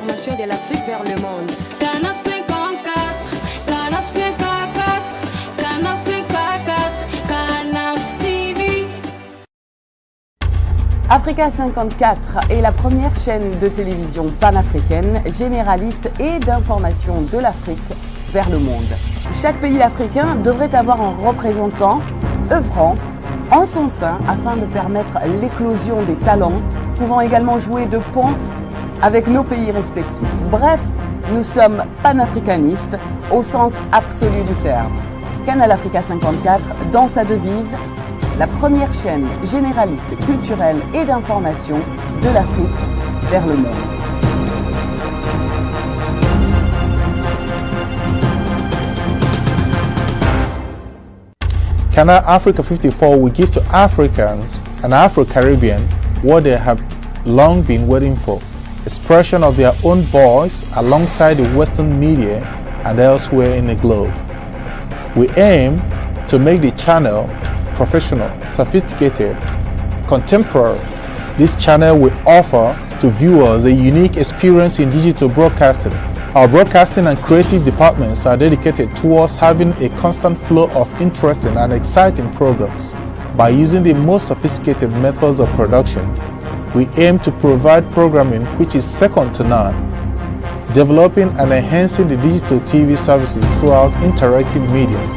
l'information de l'Afrique vers le monde. Canap 54, Canap 54, Canap 54, Canap TV. Africa 54 est la première chaîne de télévision panafricaine, généraliste et d'information de l'Afrique vers le monde. Chaque pays africain devrait avoir un représentant œuvrant en son sein afin de permettre l'éclosion des talents, pouvant également jouer de pont avec nos pays respectifs. Bref, nous sommes panafricanistes au sens absolu du terme. Canal Africa 54, dans sa devise, la première chaîne généraliste, culturelle et d'information de l'Afrique vers le monde. Canal Africa 54 will give to Africans and Afro-Caribbean what they have long been waiting for, expression of their own voice alongside the Western media and elsewhere in the globe. We aim to make the channel professional, sophisticated, contemporary. This channel will offer to viewers a unique experience in digital broadcasting. Our broadcasting and creative departments are dedicated towards having a constant flow of interesting and exciting programs. By using the most sophisticated methods of production, we aim to provide programming which is second to none, developing and enhancing the digital TV services throughout interactive mediums.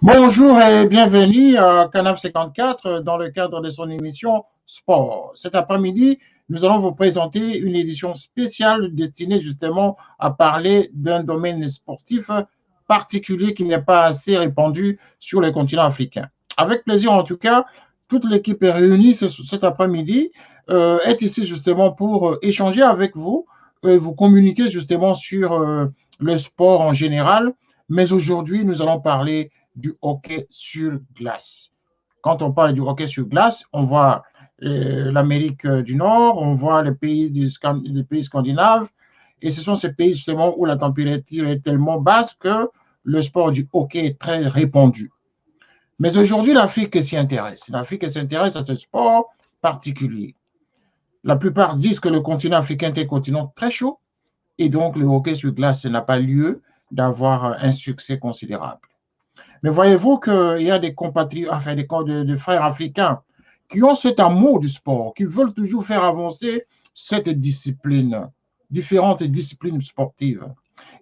Bonjour et bienvenue à Canal 54 dans le cadre de son émission Sport. Cet après-midi, nous allons vous présenter une édition spéciale destinée justement à parler d'un domaine sportif particulier qui n'est pas assez répandu sur le continent africain. Avec plaisir en tout cas, toute l'équipe est réunie cet après-midi, est ici justement pour échanger avec vous et vous communiquer justement sur le sport en général. Mais aujourd'hui, nous allons parler du hockey sur glace. Quand on parle du hockey sur glace, on voit l'Amérique du Nord, on voit les pays scandinaves, et ce sont ces pays justement où la température est tellement basse que le sport du hockey est très répandu. Mais aujourd'hui, l'Afrique s'y intéresse. L'Afrique s'intéresse à ce sport particulier. La plupart disent que le continent africain est un continent très chaud, et donc le hockey sur glace n'a pas lieu d'avoir un succès considérable. Mais voyez-vous qu'il y a des compatriotes, enfin des frères africains qui ont cet amour du sport, qui veulent toujours faire avancer cette discipline, différentes disciplines sportives.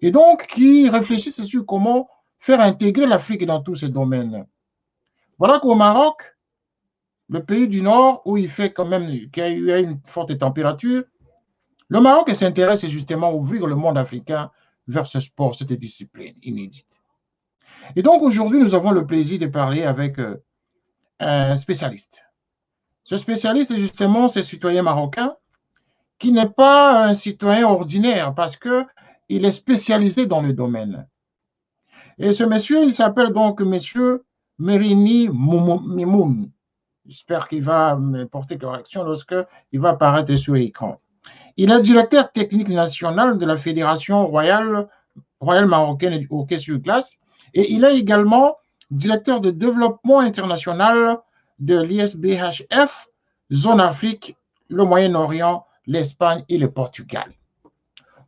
Et donc, qui réfléchissent sur comment faire intégrer l'Afrique dans tous ces domaines. Voilà qu'au Maroc, le pays du Nord, où il fait quand même, qu'il y a une forte température, le Maroc s'intéresse justement à ouvrir le monde africain vers ce sport, cette discipline inédite. Et donc aujourd'hui, nous avons le plaisir de parler avec un spécialiste. Ce spécialiste, justement, c'est un citoyen marocain qui n'est pas un citoyen ordinaire parce qu'il est spécialisé dans le domaine. Et ce monsieur, il s'appelle donc monsieur Merini Mimoun. J'espère qu'il va me porter correction lorsqu'il va apparaître sur l'écran. Il est directeur technique national de la Fédération royale marocaine du hockey sur glace. Et il est également directeur de développement international de l'ISBHF, Zone Afrique, le Moyen-Orient, l'Espagne et le Portugal.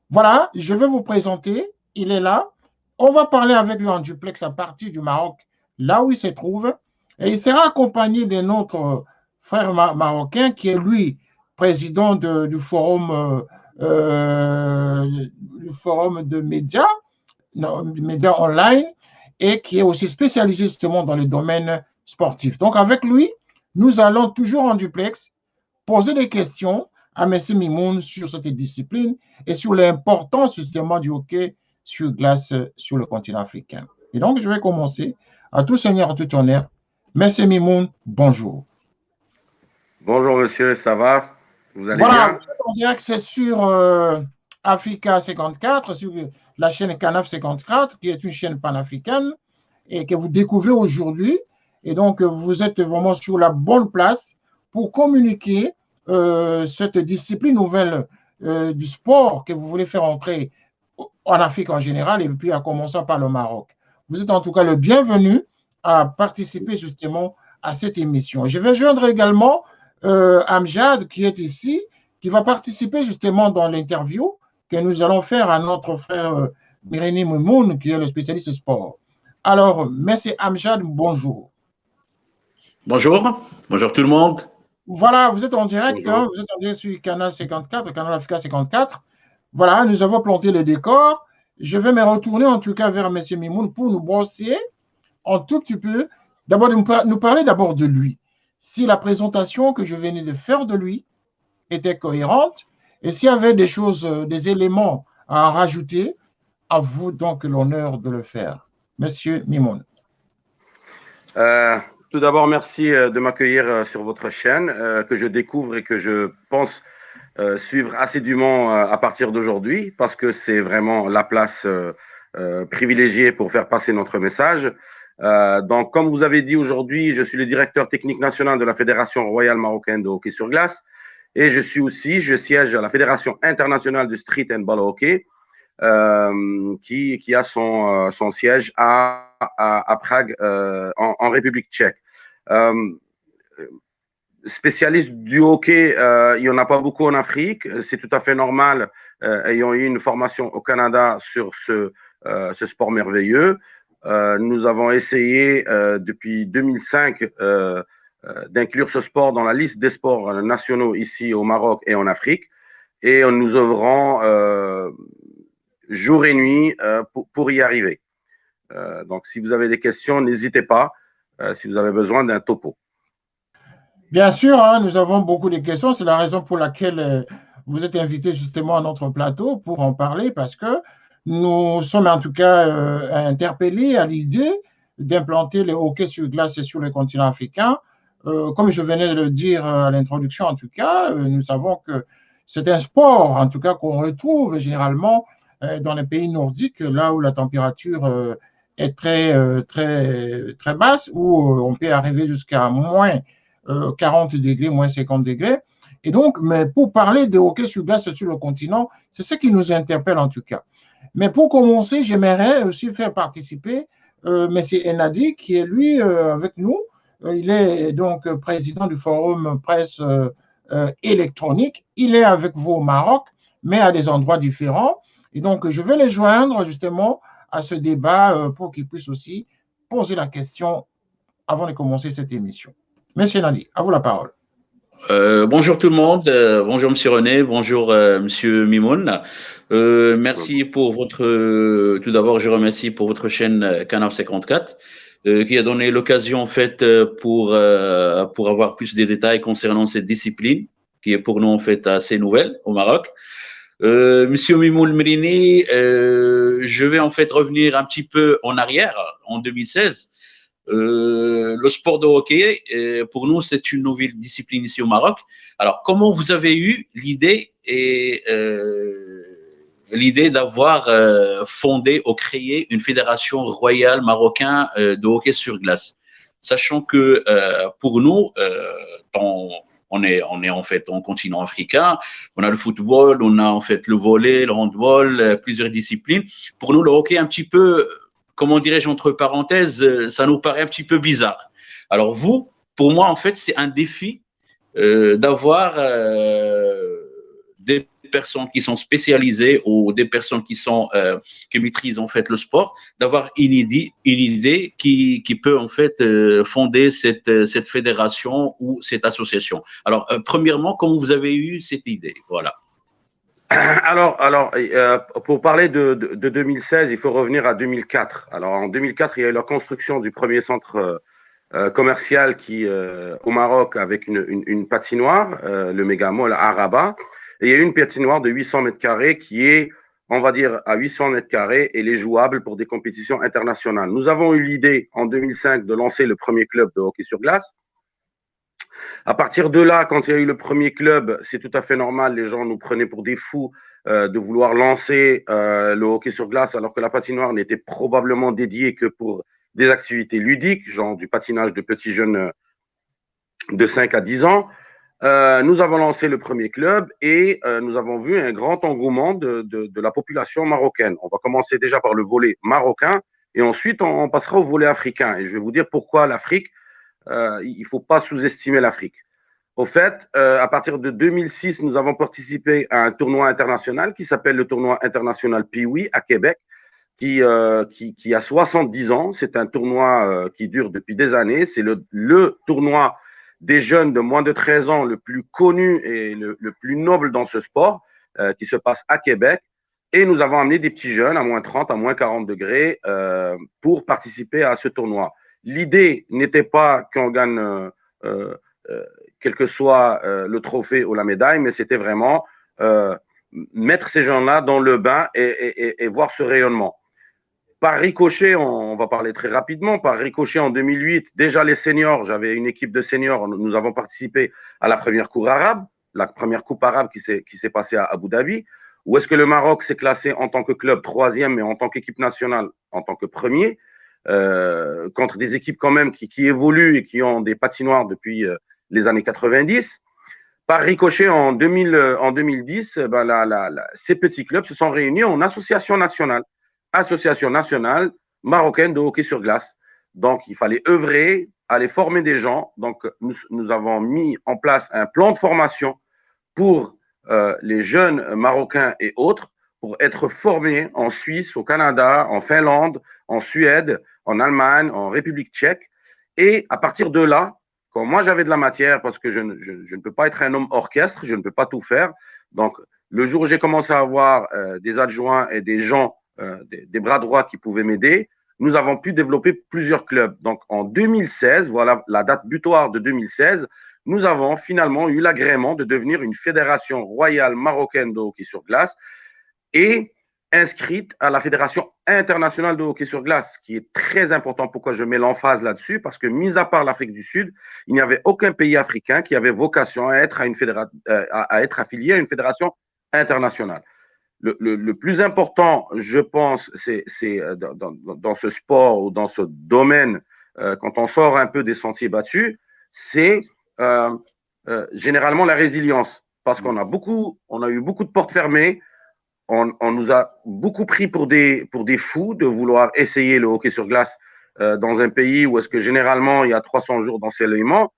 Voilà, je vais vous présenter, il est là. On va parler avec lui en duplex à partir du Maroc, là où il se trouve. Et il sera accompagné de notre frère marocain qui est lui, président du forum de médias online, et qui est aussi spécialisé justement dans le domaine sportif. Donc, avec lui, nous allons toujours en duplex poser des questions à M. Mimoun sur cette discipline et sur l'importance justement du hockey sur glace sur le continent africain. Et donc, je vais commencer. À tout seigneur, à tout honneur. M. Mimoun, bonjour. Bonjour monsieur, ça va? Vous allez bien? Voilà, on dirait que c'est sur Africa 54, sur la chaîne Canaf 54, qui est une chaîne panafricaine et que vous découvrez aujourd'hui. Et donc, vous êtes vraiment sur la bonne place pour communiquer cette discipline nouvelle du sport que vous voulez faire entrer en Afrique en général et puis à commencer par le Maroc. Vous êtes en tout cas le bienvenu à participer justement à cette émission. Je vais joindre également Amjad qui est ici, qui va participer justement dans l'interview que nous allons faire à notre frère Mireille Moumoun, qui est le spécialiste sport. Alors, merci Amjad, bonjour. Bonjour, bonjour tout le monde. Voilà, vous êtes en direct, vous êtes en direct sur Canal 54, Canal Africa 54. Voilà, nous avons planté le décor. Je vais me retourner en tout cas vers M. Mimoun pour nous brosser un tout petit peu. D'abord, nous parler d'abord de lui. Si la présentation que je venais de faire de lui était cohérente et s'il y avait des choses, des éléments à rajouter, à vous donc l'honneur de le faire. Monsieur Mimoun. Tout d'abord, merci de m'accueillir sur votre chaîne que je découvre et que je pense suivre assidûment à partir d'aujourd'hui parce que c'est vraiment la place privilégiée pour faire passer notre message. Donc, comme vous avez dit aujourd'hui, je suis le directeur technique national de la Fédération royale marocaine de hockey sur glace et je siège à la Fédération internationale du street and ball hockey qui a son siège à Prague en République tchèque. Spécialiste du hockey, il n'y en a pas beaucoup en Afrique. C'est tout à fait normal, ayant eu une formation au Canada sur ce sport merveilleux. Nous avons essayé depuis 2005 d'inclure ce sport dans la liste des sports nationaux ici au Maroc et en Afrique. Et nous œuvrons jour et nuit pour y arriver. Donc, si vous avez des questions, n'hésitez pas si vous avez besoin d'un topo. Bien sûr, hein, nous avons beaucoup de questions. C'est la raison pour laquelle vous êtes invité justement à notre plateau pour en parler parce que nous sommes en tout cas interpellés à l'idée d'implanter le hockey sur glace sur le continent africain. Comme je venais de le dire à l'introduction, en tout cas, nous savons que c'est un sport, en tout cas, qu'on retrouve généralement dans les pays nordiques, là où la température est très basse, où on peut arriver jusqu'à moins 40 degrés, moins 50 degrés. Et donc, mais pour parler de hockey sur glace sur le continent, c'est ce qui nous interpelle en tout cas. Mais pour commencer, j'aimerais aussi faire participer M. Enadi, qui est lui avec nous. Il est donc président du forum presse électronique. Il est avec vous au Maroc, mais à des endroits différents. Et donc, je vais les joindre justement à ce débat pour qu'ils puissent aussi poser la question avant de commencer cette émission. Monsieur Nali, à vous la parole. Bonjour tout le monde, bonjour Monsieur René, bonjour Monsieur Mimoun. Merci pour tout d'abord, je remercie pour votre chaîne Canaf 54 qui a donné l'occasion en fait pour avoir plus de détails concernant cette discipline qui est pour nous en fait assez nouvelle au Maroc. Monsieur Mimoun Mrini, je vais en fait revenir un petit peu en arrière, en 2016. Le sport de hockey, pour nous, c'est une nouvelle discipline ici au Maroc. Alors, comment vous avez eu l'idée d'avoir fondé ou créé une fédération royale marocaine de hockey sur glace, sachant que pour nous, on est en fait en continent africain, on a le football, on a en fait le volley, le handball, plusieurs disciplines. Pour nous, le hockey un petit peu, comment dirais-je, entre parenthèses, ça nous paraît un petit peu bizarre. Alors vous, pour moi, en fait, c'est un défi d'avoir des personnes qui sont spécialisées ou des personnes qui maîtrisent en fait le sport, d'avoir une idée qui peut en fait fonder cette fédération ou cette association. Alors, premièrement, comment vous avez eu cette idée? Voilà. Alors, pour parler de 2016, il faut revenir à 2004. Alors, en 2004, il y a eu la construction du premier centre commercial au Maroc avec une patinoire, le Mégamall à Rabat. Et il y a une patinoire de 800 mètres carrés qui est, on va dire, à 800 mètres carrés et elle est jouable pour des compétitions internationales. Nous avons eu l'idée en 2005 de lancer le premier club de hockey sur glace. À partir de là, quand il y a eu le premier club, c'est tout à fait normal, les gens nous prenaient pour des fous de vouloir lancer le hockey sur glace alors que la patinoire n'était probablement dédiée que pour des activités ludiques, genre du patinage de petits jeunes de 5 à 10 ans. Nous avons lancé le premier club et nous avons vu un grand engouement de la population marocaine. On va commencer déjà par le volet marocain et ensuite on passera au volet africain. Et je vais vous dire pourquoi l'Afrique, il ne faut pas sous-estimer l'Afrique. Au fait, à partir de 2006, nous avons participé à un tournoi international qui s'appelle le tournoi international Pee-Wee à Québec, qui a 70 ans. C'est un tournoi qui dure depuis des années. C'est le tournoi des jeunes de moins de 13 ans le plus connu et le plus noble dans ce sport qui se passe à Québec. Et nous avons amené des petits jeunes à moins 30, à moins 40 degrés pour participer à ce tournoi. L'idée n'était pas qu'on gagne quel que soit le trophée ou la médaille, mais c'était vraiment mettre ces gens-là dans le bain et voir ce rayonnement. Par ricochet, on va parler très rapidement, par ricochet en 2008, déjà les seniors, j'avais une équipe de seniors, nous avons participé à la première coupe arabe qui s'est passée à Abu Dhabi, où est-ce que le Maroc s'est classé en tant que club troisième, mais en tant qu'équipe nationale en tant que premier, contre des équipes quand même qui évoluent et qui ont des patinoires depuis les années 90. Par ricochet, en 2010, ces petits clubs se sont réunis en association nationale marocaine de hockey sur glace. Donc, il fallait œuvrer, aller former des gens. Donc, nous avons mis en place un plan de formation pour les jeunes marocains et autres pour être formés en Suisse, au Canada, en Finlande, en Suède, en Allemagne, en République tchèque. Et à partir de là, quand moi j'avais de la matière, parce que je ne peux pas être un homme orchestre, je ne peux pas tout faire. Donc, le jour où j'ai commencé à avoir des adjoints et des gens, des bras droits qui pouvaient m'aider, nous avons pu développer plusieurs clubs. Donc, en 2016, voilà la date butoir de 2016, nous avons finalement eu l'agrément de devenir une fédération royale marocaine de hockey sur glace et inscrite à la Fédération internationale de hockey sur glace, ce qui est très important. Pourquoi je mets l'emphase là-dessus? Parce que, mis à part l'Afrique du Sud, il n'y avait aucun pays africain qui avait vocation à être affilié à une fédération internationale. Le plus important, je pense, c'est dans ce sport ou dans ce domaine, quand on sort un peu des sentiers battus, c'est généralement la résilience. Parce qu'on a eu beaucoup de portes fermées. On nous a beaucoup pris pour des fous de vouloir essayer le hockey sur glace dans un pays où est-ce que généralement il y a 300 jours d'enseignement.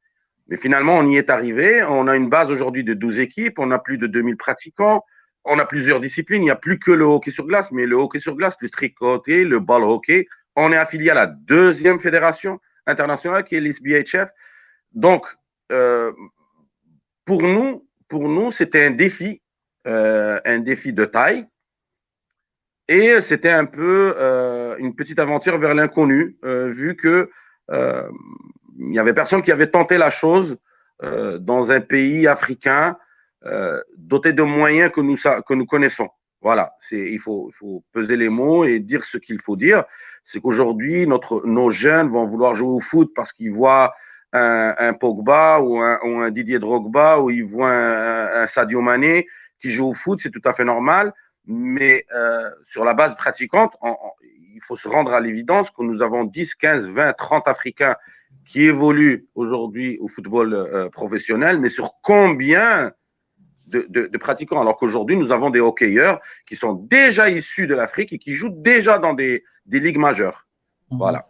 Mais finalement, on y est arrivé. On a une base aujourd'hui de 12 équipes. On a plus de 2000 pratiquants. On a plusieurs disciplines. Il n'y a plus que le hockey sur glace, mais le hockey sur glace, le street hockey, le ball hockey. On est affilié à la deuxième fédération internationale qui est l'ISBHF. Donc, pour nous, c'était un défi de taille. Et c'était un peu une petite aventure vers l'inconnu, vu que il n'y avait personne qui avait tenté la chose dans un pays africain doté de moyens que nous connaissons. Voilà, il faut peser les mots et dire ce qu'il faut dire. C'est qu'aujourd'hui, nos jeunes vont vouloir jouer au foot parce qu'ils voient un Pogba ou un Didier Drogba ou ils voient un Sadio Mané qui joue au foot, c'est tout à fait normal. Mais sur la base pratiquante, il faut se rendre à l'évidence que nous avons 10, 15, 20, 30 Africains qui évoluent aujourd'hui au football professionnel, mais sur combien de pratiquants, alors qu'aujourd'hui, nous avons des hockeyeurs qui sont déjà issus de l'Afrique et qui jouent déjà dans des ligues majeures. Voilà.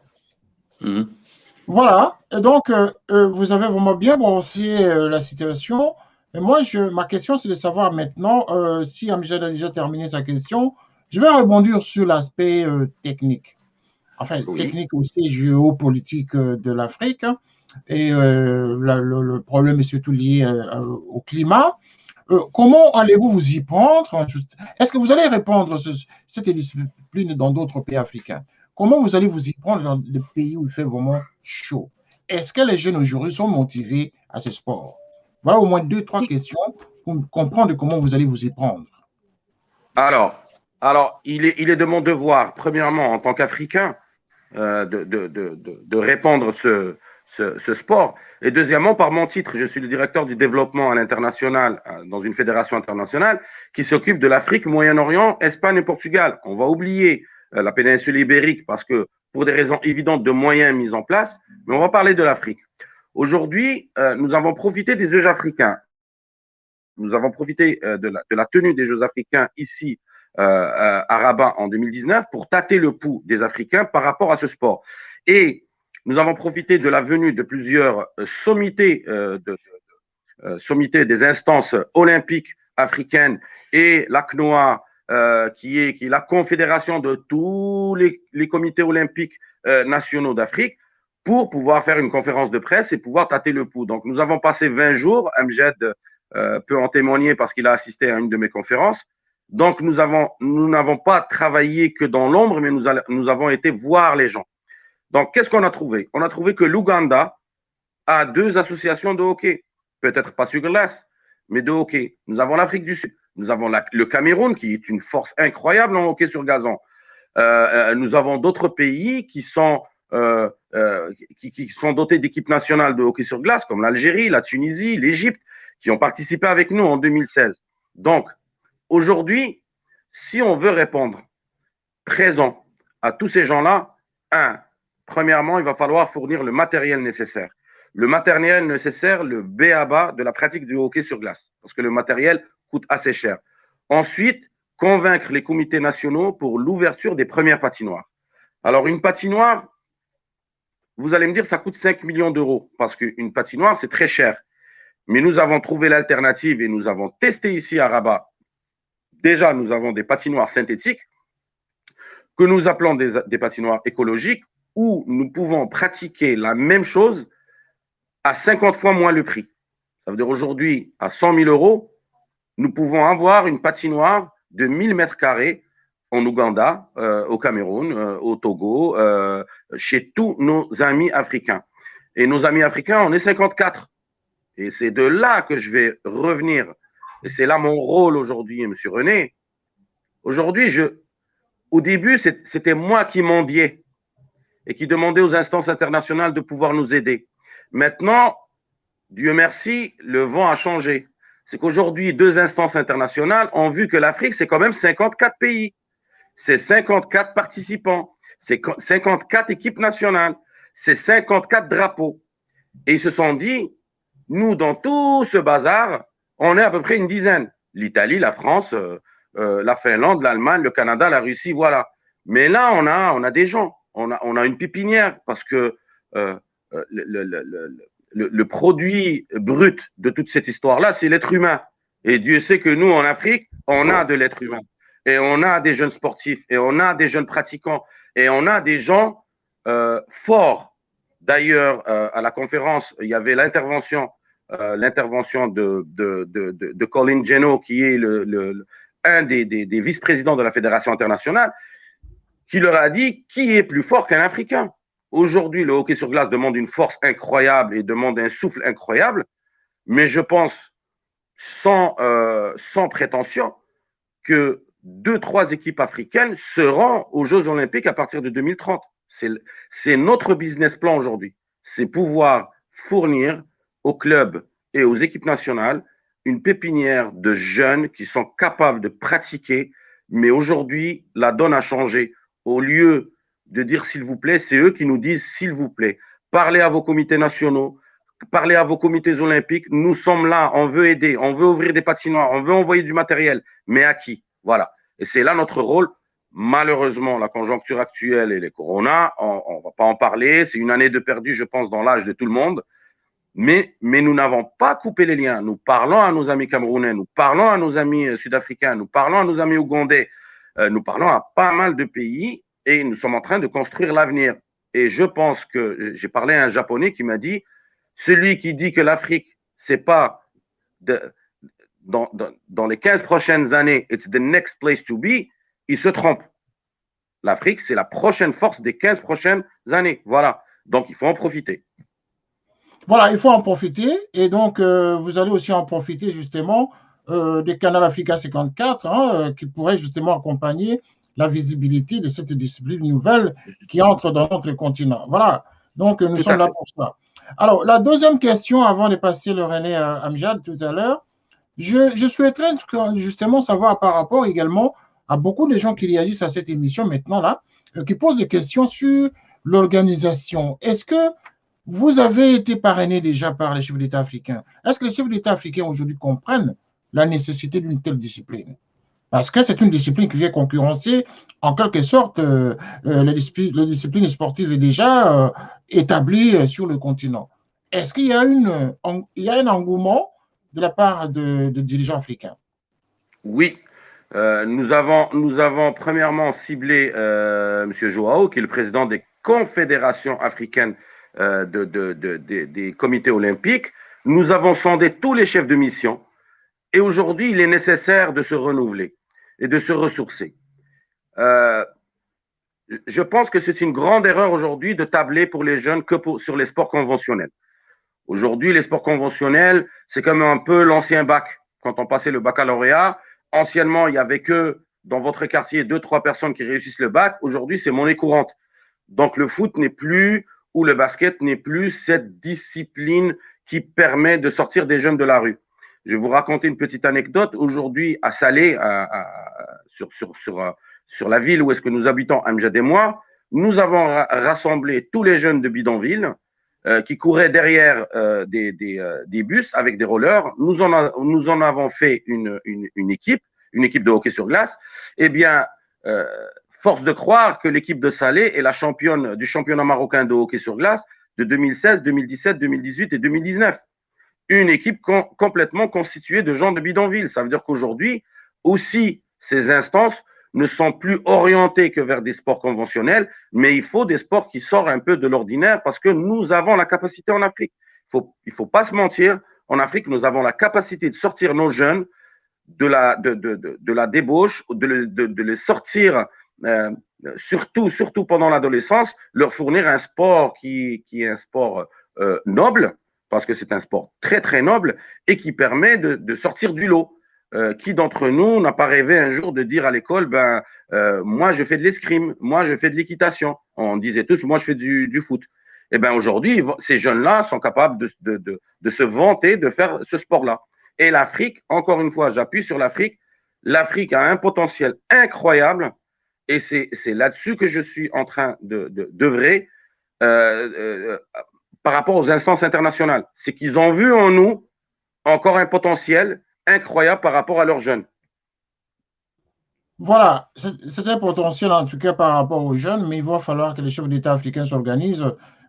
Mmh. Voilà. Et donc, vous avez vraiment bien brossé la situation. Et moi, ma question, c'est de savoir maintenant, si Amjad a déjà terminé sa question, je vais rebondir sur l'aspect technique. Enfin, Oui. Technique aussi géopolitique de l'Afrique. Et le problème est surtout lié au climat. Comment allez-vous vous y prendre? Est-ce que vous allez répandre cette discipline dans d'autres pays africains? Comment vous allez vous y prendre dans des pays où il fait vraiment chaud? Est-ce que les jeunes aujourd'hui sont motivés à ce sport? Voilà au moins 2-3 questions pour comprendre comment vous allez vous y prendre. Alors, il est de mon devoir, premièrement, en tant qu'Africain, de répandre ce sport. Et deuxièmement, par mon titre, je suis le directeur du développement à l'international dans une fédération internationale qui s'occupe de l'Afrique, Moyen-Orient, Espagne et Portugal. On va oublier la péninsule ibérique parce que pour des raisons évidentes de moyens mis en place, mais on va parler de l'Afrique. Aujourd'hui, nous avons profité des Jeux africains. Nous avons profité de la tenue des Jeux africains ici à Rabat en 2019 pour tâter le pouls des Africains par rapport à ce sport. Et nous avons profité de la venue de plusieurs sommités, sommités des instances olympiques africaines et l'ACNOA, qui est la confédération de tous les comités olympiques nationaux d'Afrique, pour pouvoir faire une conférence de presse et pouvoir tâter le pouls. Donc, nous avons passé 20 jours. Amjad peut en témoigner parce qu'il a assisté à une de mes conférences. Donc, nous n'avons pas travaillé que dans l'ombre, mais nous avons été voir les gens. Donc, qu'est-ce qu'on a trouvé? On a trouvé que l'Ouganda a 2 associations de hockey. Peut-être pas sur glace, mais de hockey. Nous avons l'Afrique du Sud. Nous avons le Cameroun, qui est une force incroyable en hockey sur gazon. Nous avons d'autres pays qui sont dotés d'équipes nationales de hockey sur glace, comme l'Algérie, la Tunisie, l'Égypte, qui ont participé avec nous en 2016. Donc, aujourd'hui, si on veut répondre présent à tous ces gens-là, premièrement, il va falloir fournir le matériel nécessaire. Le matériel nécessaire, le b.a.-ba de la pratique du hockey sur glace, parce que le matériel coûte assez cher. Ensuite, convaincre les comités nationaux pour l'ouverture des premières patinoires. Alors, une patinoire, vous allez me dire, ça coûte 5 millions d'euros, parce qu'une patinoire, c'est très cher. Mais nous avons trouvé l'alternative et nous avons testé ici à Rabat. Déjà, nous avons des patinoires synthétiques que nous appelons des patinoires écologiques, où nous pouvons pratiquer la même chose à 50 fois moins le prix. Ça veut dire aujourd'hui, à 100 000 euros, nous pouvons avoir une patinoire de 1000 mètres carrés en Ouganda, au Cameroun, au Togo, chez tous nos amis africains. Et nos amis africains, on est 54. Et c'est de là que je vais revenir. Et c'est là mon rôle aujourd'hui, M. René. Aujourd'hui, au début, c'était moi qui mendiais et qui demandait aux instances internationales de pouvoir nous aider. Maintenant, Dieu merci, le vent a changé. C'est qu'aujourd'hui, 2 instances internationales ont vu que l'Afrique, c'est quand même 54 pays. C'est 54 participants. C'est 54 équipes nationales. C'est 54 drapeaux. Et ils se sont dit, nous, dans tout ce bazar, on est à peu près une dizaine. L'Italie, la France, la Finlande, l'Allemagne, le Canada, la Russie, voilà. Mais là, on a des gens. On a une pépinière parce que le produit brut de toute cette histoire-là, c'est l'être humain. Et Dieu sait que nous, en Afrique, on a de l'être humain. Et on a des jeunes sportifs, et on a des jeunes pratiquants, et on a des gens forts. D'ailleurs, à la conférence, il y avait l'intervention de Colin Geno, qui est un des vice-présidents de la Fédération internationale, qui leur a dit qui est plus fort qu'un Africain. Aujourd'hui, le hockey sur glace demande une force incroyable et demande un souffle incroyable, mais je pense, sans prétention, que 2-3 équipes africaines seront aux Jeux Olympiques à partir de 2030. C'est notre business plan aujourd'hui. C'est pouvoir fournir aux clubs et aux équipes nationales une pépinière de jeunes qui sont capables de pratiquer, mais aujourd'hui, la donne a changé. Au lieu de dire s'il vous plaît, c'est eux qui nous disent s'il vous plaît. Parlez à vos comités nationaux, parlez à vos comités olympiques. Nous sommes là, on veut aider, on veut ouvrir des patinoires, on veut envoyer du matériel, mais à qui? Voilà. Et c'est là notre rôle. Malheureusement, la conjoncture actuelle et les coronas, on ne va pas en parler. C'est une année de perdu, je pense, dans l'âge de tout le monde. Mais nous n'avons pas coupé les liens. Nous parlons à nos amis camerounais, nous parlons à nos amis sud-africains, nous parlons à nos amis ougandais, nous parlons à pas mal de pays et nous sommes en train de construire l'avenir. Et je pense que j'ai parlé à un Japonais qui m'a dit, celui qui dit que l'Afrique, c'est pas dans les 15 prochaines années, it's the next place to be, il se trompe. L'Afrique, c'est la prochaine force des 15 prochaines années. Voilà. Donc, il faut en profiter. Voilà, il faut en profiter. Et donc, vous allez aussi en profiter justement des Canal Africa 54 qui pourrait justement accompagner la visibilité de cette discipline nouvelle qui entre dans notre continent. Voilà. Donc, nous sommes là pour ça. Alors, la deuxième question, avant de passer le relais à Amjad tout à l'heure, je souhaiterais justement savoir par rapport également à beaucoup de gens qui réagissent à cette émission maintenant là, qui posent des questions sur l'organisation. Est-ce que vous avez été parrainé déjà par les chefs d'État africains? Est-ce que les chefs d'État africains aujourd'hui comprennent la nécessité d'une telle discipline? Parce que c'est une discipline qui vient concurrencer en quelque sorte les disciplines sportives déjà établies sur le continent. Est-ce qu'il y a un engouement de la part de dirigeants africains? Oui. Nous avons premièrement ciblé M. Joao, qui est le président des confédérations africaines des comités olympiques. Nous avons sondé tous les chefs de mission et aujourd'hui, il est nécessaire de se renouveler et de se ressourcer. Je pense que c'est une grande erreur aujourd'hui de tabler pour les jeunes sur les sports conventionnels. Aujourd'hui, les sports conventionnels, c'est comme un peu l'ancien bac. Quand on passait le baccalauréat, anciennement, il y avait que dans votre quartier 2-3 personnes qui réussissent le bac. Aujourd'hui, c'est monnaie courante. Donc, le foot n'est plus, ou le basket n'est plus cette discipline qui permet de sortir des jeunes de la rue. Je vais vous raconter une petite anecdote. Aujourd'hui, à Salé, sur la ville où est-ce que nous habitons, Amjad et moi, nous avons rassemblé tous les jeunes de bidonville qui couraient derrière des bus avec des rollers. Nous en avons fait une équipe de hockey sur glace. Eh bien, force de croire que l'équipe de Salé est la championne du championnat marocain de hockey sur glace de 2016, 2017, 2018 et 2019. Une équipe complètement constituée de gens de bidonville. Ça veut dire qu'aujourd'hui, aussi, ces instances ne sont plus orientées que vers des sports conventionnels, mais il faut des sports qui sortent un peu de l'ordinaire parce que nous avons la capacité en Afrique. Il ne faut pas se mentir. En Afrique, nous avons la capacité de sortir nos jeunes de la débauche, de les sortir, surtout pendant l'adolescence, leur fournir un sport qui est un sport noble, parce que c'est un sport très, très noble et qui permet de sortir du lot. Qui d'entre nous n'a pas rêvé un jour de dire à l'école, moi, je fais de l'escrime, moi, je fais de l'équitation. On disait tous, moi, je fais du foot. Et bien aujourd'hui, ces jeunes-là sont capables de se vanter de faire ce sport-là. Et l'Afrique, encore une fois, j'appuie sur l'Afrique. L'Afrique a un potentiel incroyable et c'est là-dessus que je suis en train d'œuvrer par rapport aux instances internationales. C'est qu'ils ont vu en nous encore un potentiel incroyable par rapport à leurs jeunes. Voilà, c'est un potentiel en tout cas par rapport aux jeunes, mais il va falloir que les chefs d'État africains s'organisent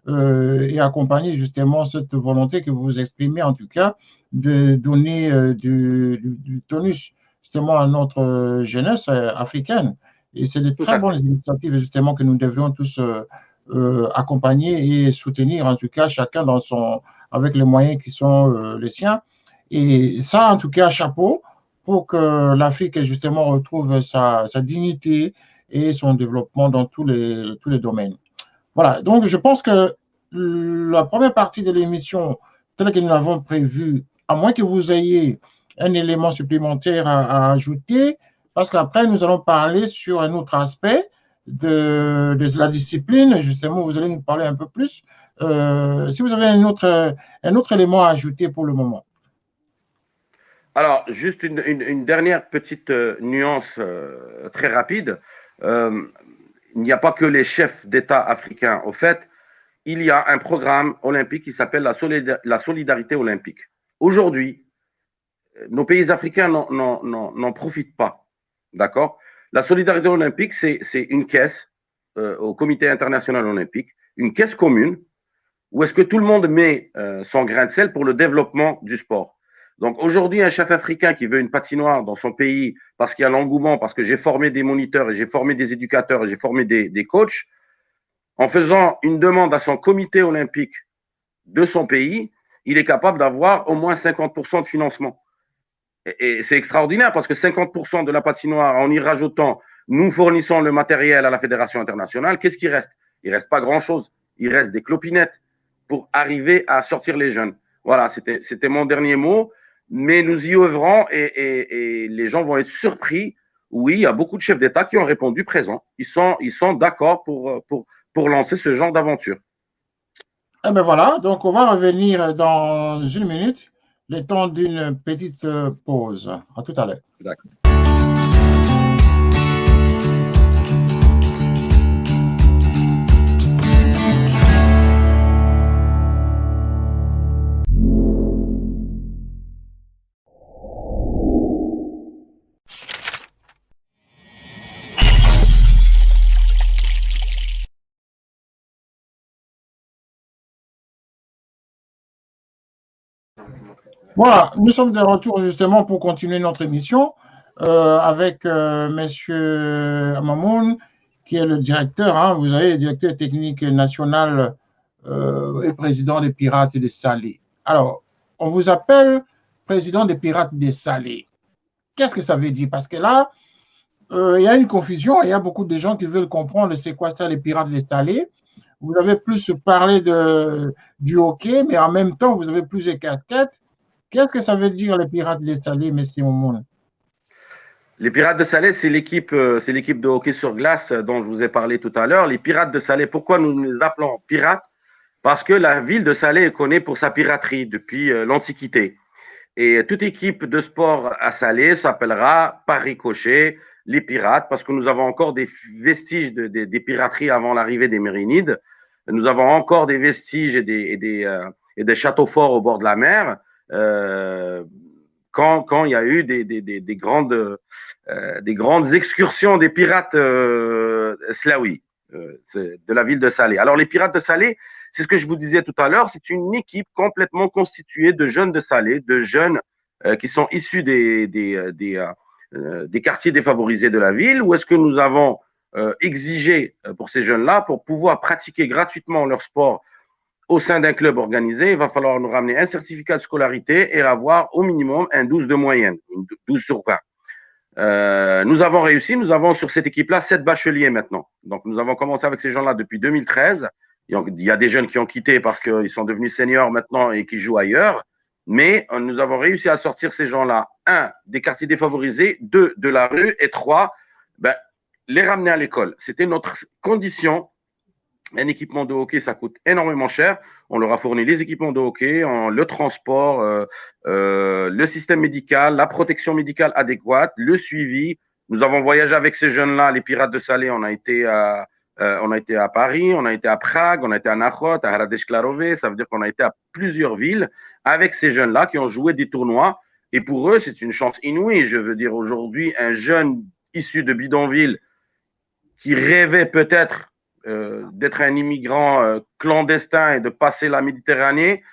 et accompagner justement cette volonté que vous exprimez en tout cas de donner du tonus justement à notre jeunesse africaine. Et c'est de très bonnes initiatives justement que nous devrions tous accompagner et soutenir en tout cas chacun avec les moyens qui sont les siens. Et ça en tout cas, chapeau pour que l'Afrique justement retrouve sa dignité et son développement dans tous les domaines. Voilà, donc je pense que la première partie de l'émission, telle que nous l'avons prévue, à moins que vous ayez un élément supplémentaire à ajouter, parce qu'après nous allons parler sur un autre aspect de la discipline, justement, vous allez nous parler un peu plus. Si vous avez un autre élément à ajouter pour le moment. Alors, juste une dernière petite nuance très rapide. Il n'y a pas que les chefs d'État africains. Au fait, il y a un programme olympique qui s'appelle la solidarité olympique. Aujourd'hui, nos pays africains n'en profitent pas. D'accord? La solidarité olympique, c'est une caisse au Comité international olympique, une caisse commune, où est-ce que tout le monde met son grain de sel pour le développement du sport. Donc aujourd'hui, un chef africain qui veut une patinoire dans son pays parce qu'il y a l'engouement, parce que j'ai formé des moniteurs et j'ai formé des éducateurs et j'ai formé des coachs, en faisant une demande à son comité olympique de son pays, il est capable d'avoir au moins 50% de financement. Et c'est extraordinaire parce que 50% de la patinoire, en y rajoutant, nous fournissons le matériel à la Fédération internationale, qu'est-ce qui reste? Il ne reste pas grand-chose. Il reste des clopinettes pour arriver à sortir les jeunes. Voilà, c'était mon dernier mot. Mais nous y œuvrons et les gens vont être surpris. Oui, il y a beaucoup de chefs d'État qui ont répondu présent. Ils sont d'accord pour lancer ce genre d'aventure. Eh bien voilà, donc on va revenir dans une minute, le temps d'une petite pause. À tout à l'heure. D'accord. Voilà, nous sommes de retour justement pour continuer notre émission avec Monsieur Mamoun, qui est le directeur, hein, vous savez, le directeur technique national et président des Pirates des Salés. Alors, on vous appelle président des Pirates des Salés. Qu'est-ce que ça veut dire? Parce que là, il y a une confusion, il y a beaucoup de gens qui veulent comprendre c'est quoi ça, les Pirates des Salés. Vous avez plus parlé du hockey, mais en même temps, vous avez plusieurs casquettes. Qu'est-ce que ça veut dire les Pirates des Salés, messieurs Momoun? Les Pirates de Salé, c'est l'équipe de hockey sur glace dont je vous ai parlé tout à l'heure. Les Pirates de Salé, pourquoi nous les appelons pirates? Parce que la ville de Salé est connue pour sa piraterie depuis l'Antiquité. Et toute équipe de sport à Salé s'appellera par ricochet les Pirates, parce que nous avons encore des vestiges des pirateries avant l'arrivée des Mérinides. Nous avons encore des vestiges et des châteaux forts au bord de la mer. Quand il y a eu des grandes excursions des pirates slaouis de la ville de Salé. Alors, les Pirates de Salé, c'est ce que je vous disais tout à l'heure, c'est une équipe complètement constituée de jeunes de Salé, de jeunes qui sont issus des quartiers défavorisés de la ville, où est-ce que nous avons exigé pour ces jeunes-là, pour pouvoir pratiquer gratuitement leur sport au sein d'un club organisé, il va falloir nous ramener un certificat de scolarité et avoir au minimum un 12 de moyenne, 12 sur 20. Nous avons réussi, nous avons sur cette équipe-là 7 bacheliers maintenant. Donc nous avons commencé avec ces gens-là depuis 2013. Il y a des jeunes qui ont quitté parce qu'ils sont devenus seniors maintenant et qui jouent ailleurs. Mais nous avons réussi à sortir ces gens-là, 1, des quartiers défavorisés, 2, de la rue, et 3, les ramener à l'école. C'était notre condition. Un équipement de hockey, ça coûte énormément cher. On leur a fourni les équipements de hockey, le transport, le système médical, la protection médicale adéquate, le suivi. Nous avons voyagé avec ces jeunes-là, les Pirates de Salé. On a été à Paris, on a été à Prague, on a été à Náchod, à Hradec-Králové. Ça veut dire qu'on a été à plusieurs villes avec ces jeunes-là qui ont joué des tournois. Et pour eux, c'est une chance inouïe. Je veux dire, aujourd'hui, un jeune issu de bidonville qui rêvait peut-être d'être un immigrant clandestin et de passer la Méditerranée.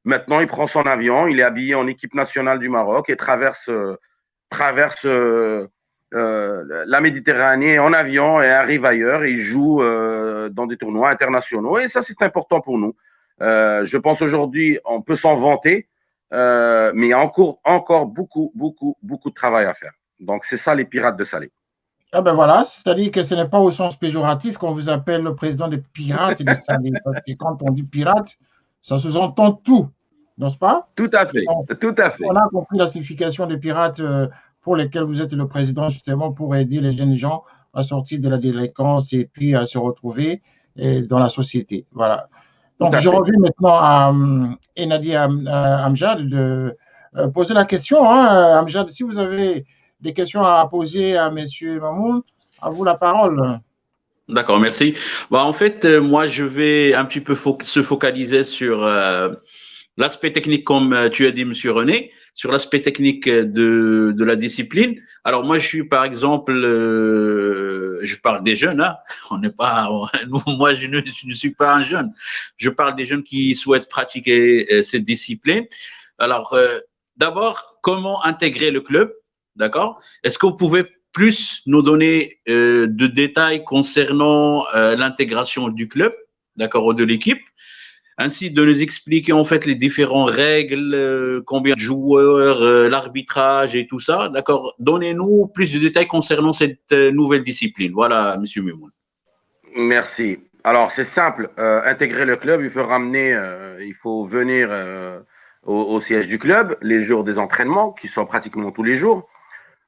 Maintenant, il prend son avion, il est habillé en équipe nationale du Maroc et traverse la Méditerranée en avion et arrive ailleurs et il joue dans des tournois internationaux. Et ça, c'est important pour nous. Je pense aujourd'hui, on peut s'en vanter, mais il y a encore beaucoup de travail à faire. Donc, c'est ça les Pirates de Salé. Ah ben voilà, c'est-à-dire que ce n'est pas au sens péjoratif qu'on vous appelle le président des Pirates de Salé. Parce que quand on dit pirate, ça sous-entend tout, n'est-ce pas? Tout à fait, tout à fait. On a compris la signification des pirates pour lesquels vous êtes le président, justement, pour aider les jeunes gens à sortir de la délinquance et puis à se retrouver dans la société. Voilà. Donc, je reviens maintenant à Enadi Amjad de poser la question. Hein, Amjad, si vous avez des questions à poser à M. Mamoun, à vous la parole. D'accord, merci. En fait, moi, je vais un petit peu se focaliser sur l'aspect technique, comme tu as dit, M. René, sur l'aspect technique de la discipline. Alors, moi, je suis, par exemple, je parle des jeunes, hein. On n'est pas, moi, je ne suis pas un jeune. Je parle des jeunes qui souhaitent pratiquer cette discipline. Alors, d'abord, comment intégrer le club? D'accord? Est-ce que vous pouvez plus nous donner de détails concernant l'intégration du club, d'accord, ou de l'équipe, ainsi de nous expliquer en fait les différentes règles, combien de joueurs, l'arbitrage et tout ça, d'accord? Donnez-nous plus de détails concernant cette nouvelle discipline. Voilà, Monsieur Mimoun. Merci. Alors, c'est simple. Intégrer le club, il faut venir au siège du club les jours des entraînements, qui sont pratiquement tous les jours.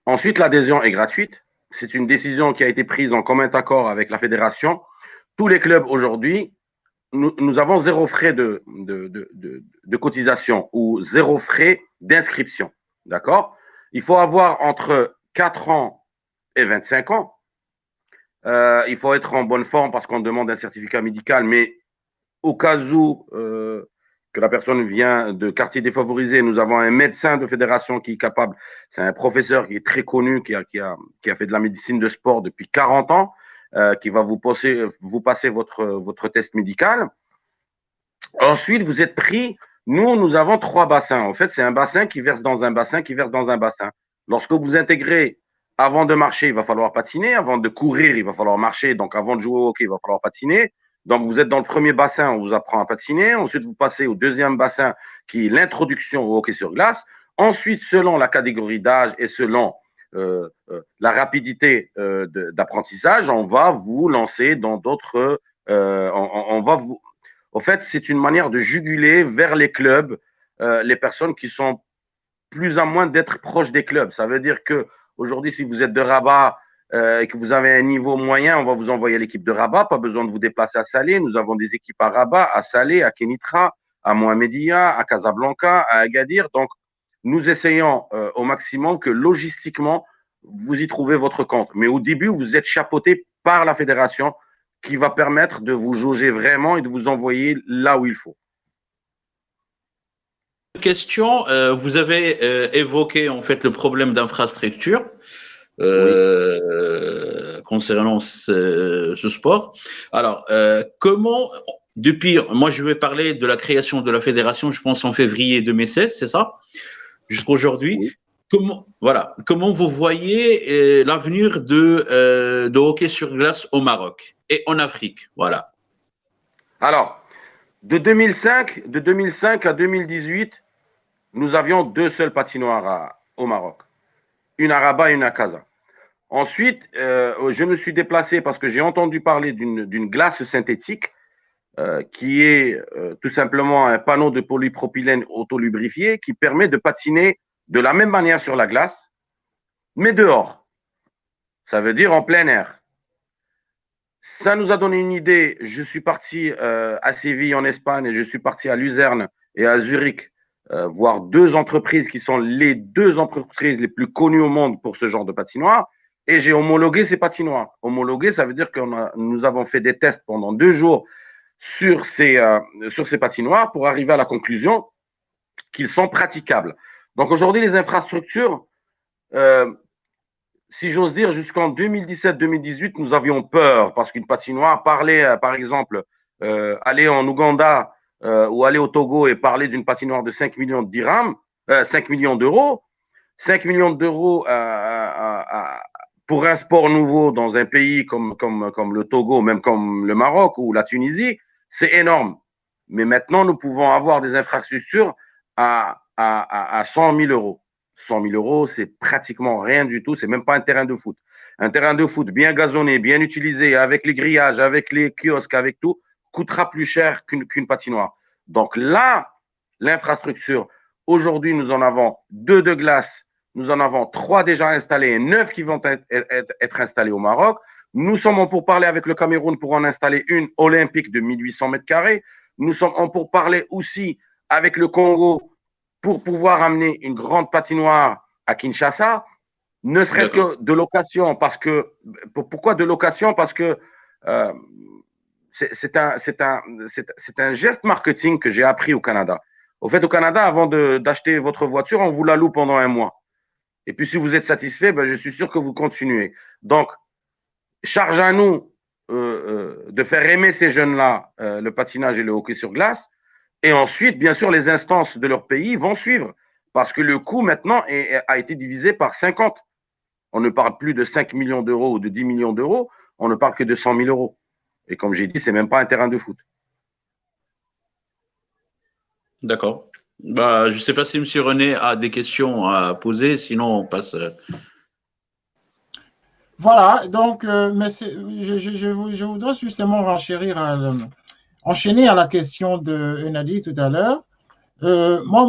Ensuite, l'adhésion est gratuite. C'est une décision qui a été prise en commun accord avec la fédération. Tous les clubs aujourd'hui nous avons zéro frais de cotisation ou zéro frais d'inscription. D'accord? Il faut avoir entre 4 ans et 25 ans. Il faut être en bonne forme parce qu'on demande un certificat médical, mais au cas où que la personne vient de quartier défavorisé, nous avons un médecin de fédération qui est capable, c'est un professeur qui est très connu, qui a fait de la médecine de sport depuis 40 ans, qui va vous passer votre test médical. Ensuite, vous êtes pris. Nous avons 3 bassins. En fait, c'est un bassin qui verse dans un bassin, qui verse dans un bassin. Lorsque vous intégrez, avant de marcher, il va falloir patiner. Avant de courir, il va falloir marcher. Donc, avant de jouer au hockey, il va falloir patiner. Donc, vous êtes dans le premier bassin, on vous apprend à patiner. Ensuite, vous passez au deuxième bassin, qui est l'introduction au hockey sur glace. Ensuite, selon la catégorie d'âge et selon la rapidité d'apprentissage, on va vous lancer dans d'autres… En fait, c'est une manière de juguler vers les clubs les personnes qui sont plus ou moins d'être proches des clubs. Ça veut dire que aujourd'hui, si vous êtes de Rabat et que vous avez un niveau moyen, on va vous envoyer à l'équipe de Rabat. Pas besoin de vous déplacer à Salé. Nous avons des équipes à Rabat, à Salé, à Kenitra, à Mohamedia, à Casablanca, à Agadir. Donc, nous essayons au maximum que logistiquement, vous y trouvez votre compte. Mais au début, vous êtes chapeauté par la fédération qui va permettre de vous jauger vraiment et de vous envoyer là où il faut. Question, vous avez évoqué en fait le problème d'infrastructure concernant ce sport. Alors, comment, depuis, moi je vais parler de la création de la fédération, je pense en février 2016, c'est ça? Jusqu'aujourd'hui. Oui. Comment vous voyez l'avenir de hockey sur glace au Maroc et en Afrique? Voilà. Alors, de 2005 à 2018, nous avions 2 seules patinoires au Maroc. Une à Rabat et une à Casa. Ensuite, je me suis déplacé parce que j'ai entendu parler d'une glace synthétique qui est tout simplement un panneau de polypropylène autolubrifié qui permet de patiner de la même manière sur la glace, mais dehors. Ça veut dire en plein air. Ça nous a donné une idée. Je suis parti à Séville en Espagne et je suis parti à Luzerne et à Zurich voir 2 entreprises qui sont les 2 entreprises les plus connues au monde pour ce genre de patinoire et j'ai homologué ces patinoires. Homologué, ça veut dire que nous avons fait des tests pendant 2 jours sur ces patinoires pour arriver à la conclusion qu'ils sont praticables. Donc aujourd'hui, les infrastructures, si j'ose dire, jusqu'en 2017-2018, nous avions peur parce qu'une patinoire parlait, par exemple, aller en Ouganda ou aller au Togo et parler d'une patinoire de 5 millions de dirhams, 5 millions d'euros. 5 millions d'euros pour un sport nouveau dans un pays comme le Togo, même comme le Maroc ou la Tunisie, c'est énorme. Mais maintenant, nous pouvons avoir des infrastructures à 100 000 euros. 100 000 euros, c'est pratiquement rien du tout. C'est même pas un terrain de foot. Un terrain de foot bien gazonné, bien utilisé, avec les grillages, avec les kiosques, avec tout, coûtera plus cher qu'une patinoire. Donc là, l'infrastructure, aujourd'hui, nous en avons 2 de glace, nous en avons 3 déjà installés et 9 qui vont être installés au Maroc. Nous sommes en pourparlers avec le Cameroun pour en installer une olympique de 1800 mètres carrés. Nous sommes en pourparlers aussi avec le Congo pour pouvoir amener une grande patinoire à Kinshasa, ne serait-ce que de location. Pourquoi de location? Parce que c'est un geste marketing que j'ai appris au Canada. Au fait, au Canada, avant d'acheter votre voiture, on vous la loue pendant 1 mois. Et puis, si vous êtes satisfait, je suis sûr que vous continuez. Donc, charge à nous de faire aimer ces jeunes-là le patinage et le hockey sur glace. Et ensuite, bien sûr, les instances de leur pays vont suivre parce que le coût maintenant a été divisé par 50. On ne parle plus de 5 millions d'euros ou de 10 millions d'euros, on ne parle que de 100 000 euros. Et comme j'ai dit, ce n'est même pas un terrain de foot. D'accord. Je ne sais pas si M. René a des questions à poser, sinon on passe… Voilà, donc je voudrais justement enchaîner à la question de Enadi tout à l'heure. Moi,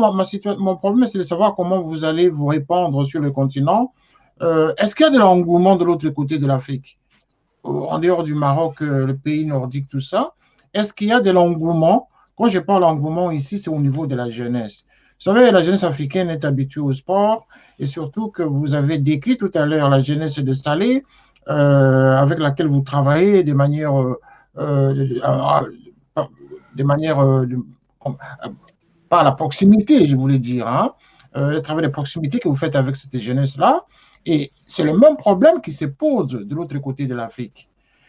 mon problème, c'est de savoir comment vous allez vous répandre sur le continent. Est-ce qu'il y a de l'engouement de l'autre côté de l'Afrique, en dehors du Maroc, le pays nordique, tout ça? est-ce qu'il y a de l'engouement? Quand je parle d'engouement ici, c'est au niveau de la jeunesse. Vous savez, la jeunesse africaine est habituée au sport et surtout que vous avez décrit tout à l'heure la jeunesse de Salé, avec laquelle vous travaillez de manière, par la proximité, je voulais dire, hein, le travail de proximité que vous faites avec cette jeunesse-là. Et c'est le même problème qui se pose de l'autre côté de l'Afrique.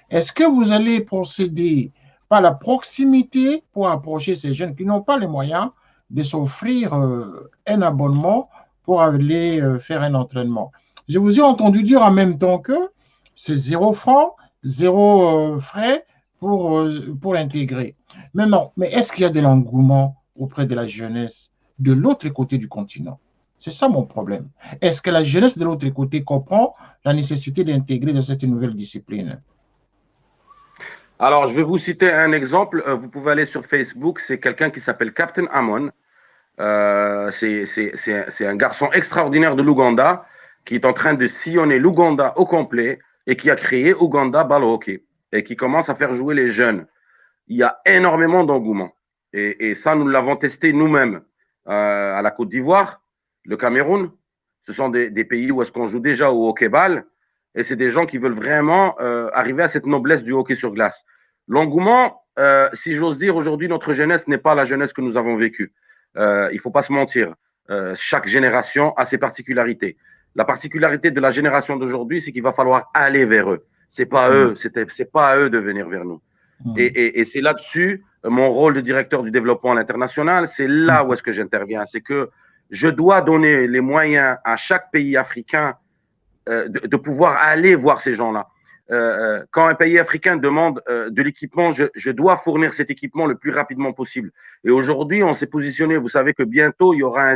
Est-ce que vous allez procéder par la proximité pour approcher ces jeunes qui n'ont pas les moyens de s'offrir un abonnement pour aller faire un entraînement? Je vous ai entendu dire en même temps que c'est 0 francs, 0 frais pour l'intégrer. Mais non, mais est-ce qu'il y a de l'engouement auprès de la jeunesse de l'autre côté du continent? C'est ça mon problème. Est-ce que la jeunesse de l'autre côté comprend la nécessité d'intégrer de cette nouvelle discipline? Alors, je vais vous citer un exemple. Vous pouvez aller sur Facebook. C'est quelqu'un qui s'appelle Captain Amon. C'est un garçon extraordinaire de l'Ouganda qui est en train de sillonner l'Ouganda au complet et qui a créé Ouganda Ball Hockey et qui commence à faire jouer les jeunes. Il y a énormément d'engouement. Et ça, nous l'avons testé nous-mêmes à la Côte d'Ivoire, le Cameroun. Ce sont des pays où est-ce qu'on joue déjà au hockey-ball. Et c'est des gens qui veulent vraiment arriver à cette noblesse du hockey sur glace. L'engouement, si j'ose dire, aujourd'hui, notre jeunesse n'est pas la jeunesse que nous avons vécue. Il ne faut pas se mentir. Chaque génération a ses particularités. La particularité de la génération d'aujourd'hui, c'est qu'il va falloir aller vers eux. C'est pas eux, c'est pas à eux de venir vers nous. Et c'est là-dessus, mon rôle de directeur du développement à l'international, c'est là où est-ce que j'interviens. C'est que je dois donner les moyens à chaque pays africain de pouvoir aller voir ces gens-là. Quand un pays africain demande de l'équipement, je dois fournir cet équipement le plus rapidement possible. Et aujourd'hui, on s'est positionné. Vous savez que bientôt, il y aura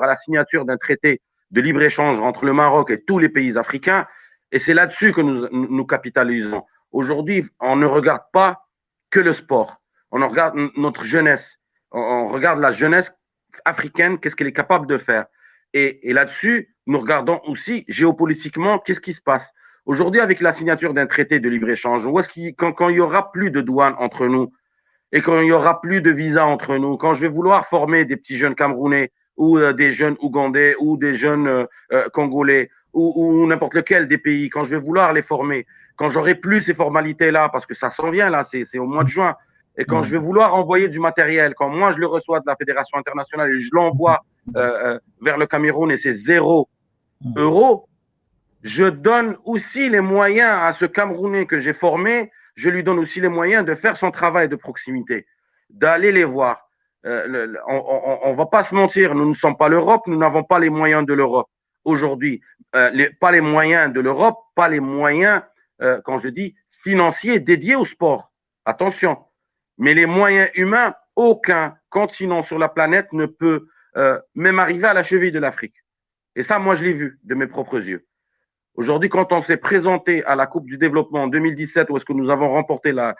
la signature d'un traité de libre-échange entre le Maroc et tous les pays africains. Et c'est là-dessus que nous capitalisons. Aujourd'hui, on ne regarde pas que le sport. On regarde notre jeunesse. On regarde la jeunesse africaine, qu'est-ce qu'elle est capable de faire. Et là-dessus, nous regardons aussi géopolitiquement qu'est-ce qui se passe. Aujourd'hui, avec la signature d'un traité de libre-échange, quand il n'y aura plus de douane entre nous et quand il n'y aura plus de visa entre nous, quand je vais vouloir former des petits jeunes Camerounais ou des jeunes Ougandais ou des jeunes Congolais ou n'importe lequel des pays, quand je vais vouloir les former, quand j'aurai plus ces formalités-là, parce que ça s'en vient là, c'est au mois de juin, et quand je vais vouloir envoyer du matériel, quand moi je le reçois de la Fédération internationale et je l'envoie vers le Cameroun et c'est 0 €, je donne aussi les moyens à ce Camerounais que j'ai formé, je lui donne aussi les moyens de faire son travail de proximité, d'aller les voir. On ne va pas se mentir, nous ne sommes pas l'Europe, nous n'avons pas les moyens de l'Europe aujourd'hui. Pas les moyens de l'Europe, pas les moyens, quand je dis financiers, dédiés au sport. Attention. Mais les moyens humains, aucun continent sur la planète ne peut même arriver à la cheville de l'Afrique. Et ça, moi, je l'ai vu de mes propres yeux. Aujourd'hui, quand on s'est présenté à la Coupe du Développement en 2017, où est-ce que nous avons remporté la